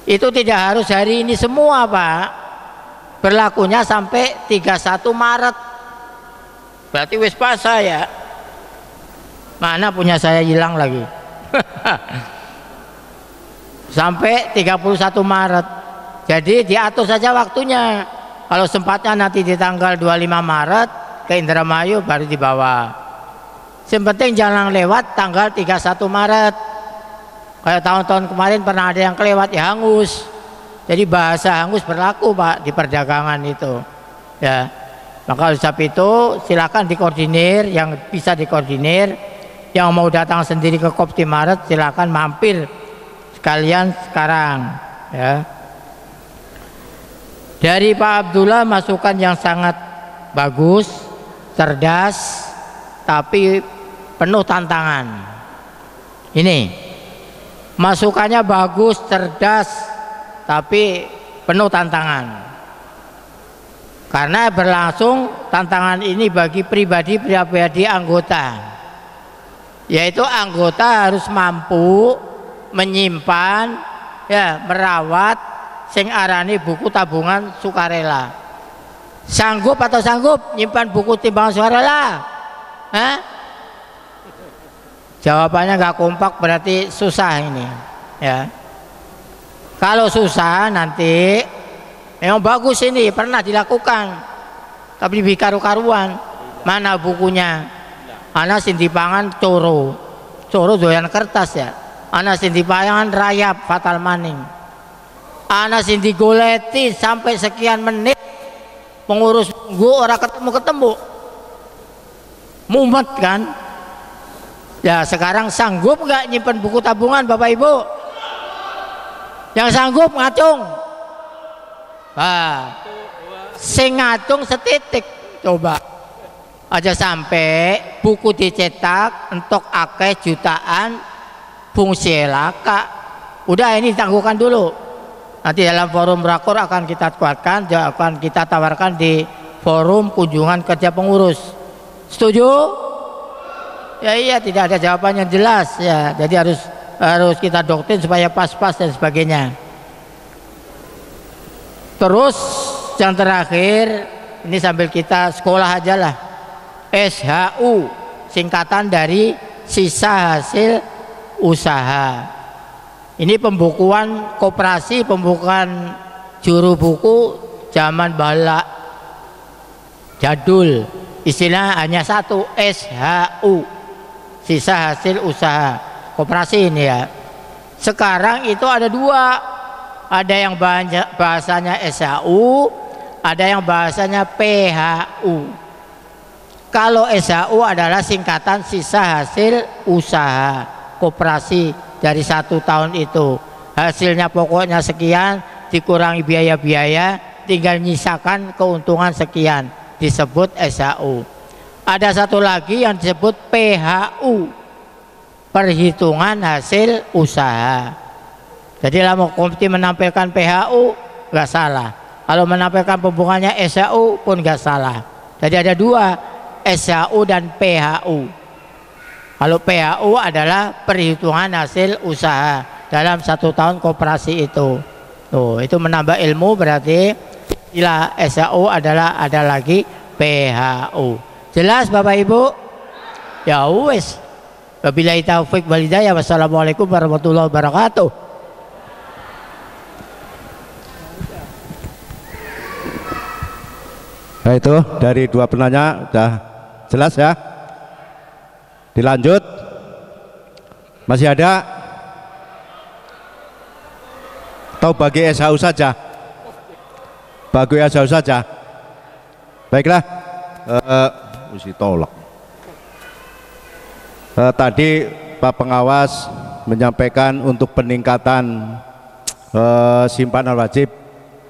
Itu tidak harus hari ini semua Pak, berlakunya sampai 31 Maret. Berarti wis puasa ya. Mana punya saya hilang lagi. Sampai 31 Maret. Jadi diatur saja waktunya. Kalau sempatnya nanti di tanggal 25 Maret ke Indramayu baru dibawa. Yang penting jangan lewat tanggal 31 Maret. Kayak tahun-tahun kemarin pernah ada yang kelewat ya hangus. Jadi bahasa hangus berlaku Pak di perdagangan itu. Ya. Maka oleh sebab itu silakan dikoordinir, yang bisa dikoordinir, yang mau datang sendiri ke Kopti Maret silakan mampir sekalian sekarang. Ya. Dari Pak Abdullah masukan yang sangat bagus, cerdas, tapi penuh tantangan. Ini masukannya bagus, cerdas, tapi penuh tantangan. Karena berlangsung tantangan ini bagi pribadi anggota, yaitu anggota harus mampu menyimpan, ya, merawat sing arani buku tabungan sukarela. Sanggup atau sanggup nyimpan buku timbangan sukarela? Hah? Jawabannya nggak kompak, berarti susah ini, ya. Kalau susah nanti memang bagus, ini pernah dilakukan tapi lebih karu-karuan. Mana bukunya? Ana sindipangan coro doyan kertas ya. Ana sindipangan rayap fatal maning. Ana sindigoleti sampai sekian menit pengurus gua ora ketemu mumet kan. Ya sekarang sanggup nggak nyimpen buku tabungan Bapak Ibu? Yang sanggup ngacung. Sing ngatung setitik coba aja sampai buku dicetak entok akeh jutaan fungsi laka. Udah ini tangguhkan dulu, nanti dalam forum rakor akan kita kuatkan, akan kita tawarkan di forum kunjungan kerja pengurus. Setuju? Ya iya, tidak ada jawaban yang jelas ya, jadi harus kita doktrin supaya pas-pas dan sebagainya. Terus yang terakhir ini sambil kita sekolah aja lah, SHU singkatan dari sisa hasil usaha. Ini pembukuan koperasi, pembukuan juru buku zaman bala jadul, istilah hanya satu, SHU, sisa hasil usaha koperasi ini ya. Sekarang itu ada dua. Ada yang bahasanya SHU, ada yang bahasanya PHU. Kalau SHU adalah singkatan sisa hasil usaha koperasi dari 1 tahun itu. Hasilnya pokoknya sekian, dikurangi biaya-biaya, tinggal nyisakan keuntungan sekian, disebut SHU. Ada satu lagi yang disebut PHU, perhitungan hasil usaha. Jadi kalau Kopti menampilkan PHU nggak salah, kalau menampilkan pembukuannya SHU pun nggak salah. Jadi ada dua, SHU dan PHU. Kalau PHU adalah perhitungan hasil usaha dalam 1 tahun koperasi itu. Tuh, itu menambah ilmu, berarti istilah SHU adalah ada lagi PHU. Jelas Bapak Ibu? Ya wes. Wabillahi taufiq wal hidayah. Wassalamualaikum warahmatullahi wabarakatuh. Nah itu dari dua penanya sudah jelas ya. Dilanjut. Masih ada? Atau bagi SHU saja? Bagi SHU saja. Baiklah. Mesti tolak. Tadi Pak Pengawas menyampaikan untuk peningkatan simpanan wajib.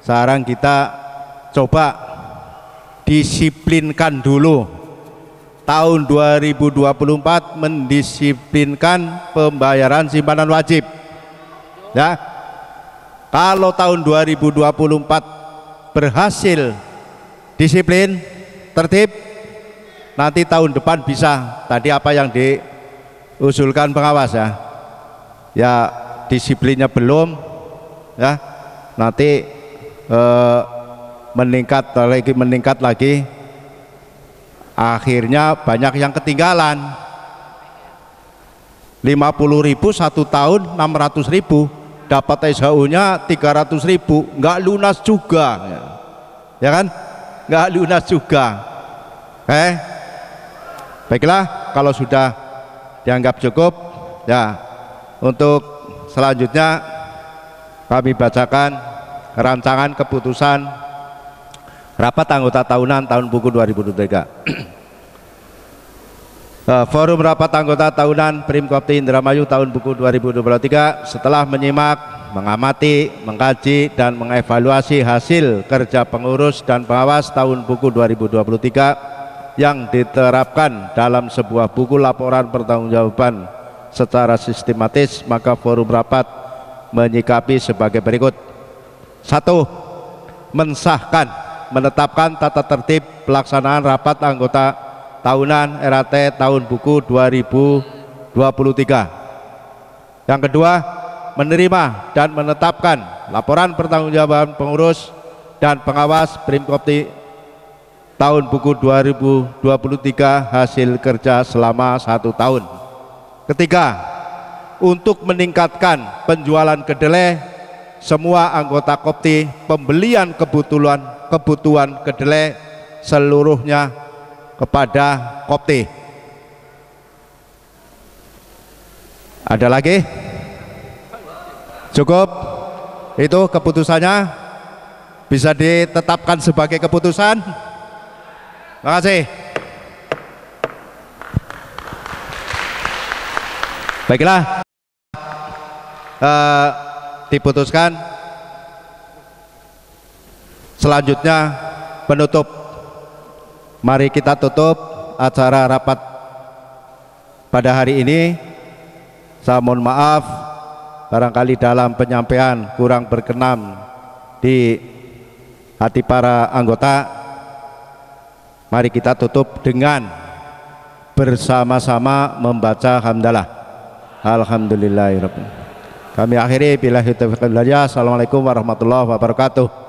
Sekarang kita coba disiplinkan dulu. Tahun 2024 mendisiplinkan pembayaran simpanan wajib. Ya. Kalau tahun 2024 berhasil disiplin, tertib, nanti tahun depan bisa tadi apa yang diusulkan pengawas ya. Ya disiplinnya belum ya. Nanti meningkat lagi, akhirnya banyak yang ketinggalan. 50.000 1 tahun, 600.000, dapat SHU nya 300.000, nggak lunas juga ya. ya kan? Nggak lunas juga. Baiklah, kalau sudah dianggap cukup, ya untuk selanjutnya kami bacakan rancangan keputusan rapat anggota tahunan tahun buku 2023. Forum rapat anggota tahunan Primkopti Indramayu tahun buku 2023 setelah menyimak, mengamati, mengkaji, dan mengevaluasi hasil kerja pengurus dan pengawas tahun buku 2023 yang diterapkan dalam sebuah buku laporan pertanggungjawaban secara sistematis, maka forum rapat menyikapi sebagai berikut. 1. Mensahkan, menetapkan tata tertib pelaksanaan rapat anggota tahunan RAT tahun buku 2023. Yang kedua, menerima dan menetapkan laporan pertanggungjawaban pengurus dan pengawas Primkopti tahun buku 2023 hasil kerja selama 1 tahun. Ketiga, untuk meningkatkan penjualan kedelai, semua anggota Kopti pembelian kebutuhan kedelai seluruhnya kepada Kopti. Ada lagi? Cukup? Itu keputusannya bisa ditetapkan sebagai keputusan. Terima kasih. Baiklah, diputuskan. Selanjutnya penutup. Mari kita tutup acara rapat pada hari ini. Saya mohon maaf barangkali dalam penyampaian kurang berkenan di hati para anggota. Mari kita tutup dengan bersama-sama membaca hamdalah. Alhamdulillahirabbil alamin. Kami akhiri billahi taufiq wal hidayah. Assalamualaikum warahmatullahi wabarakatuh.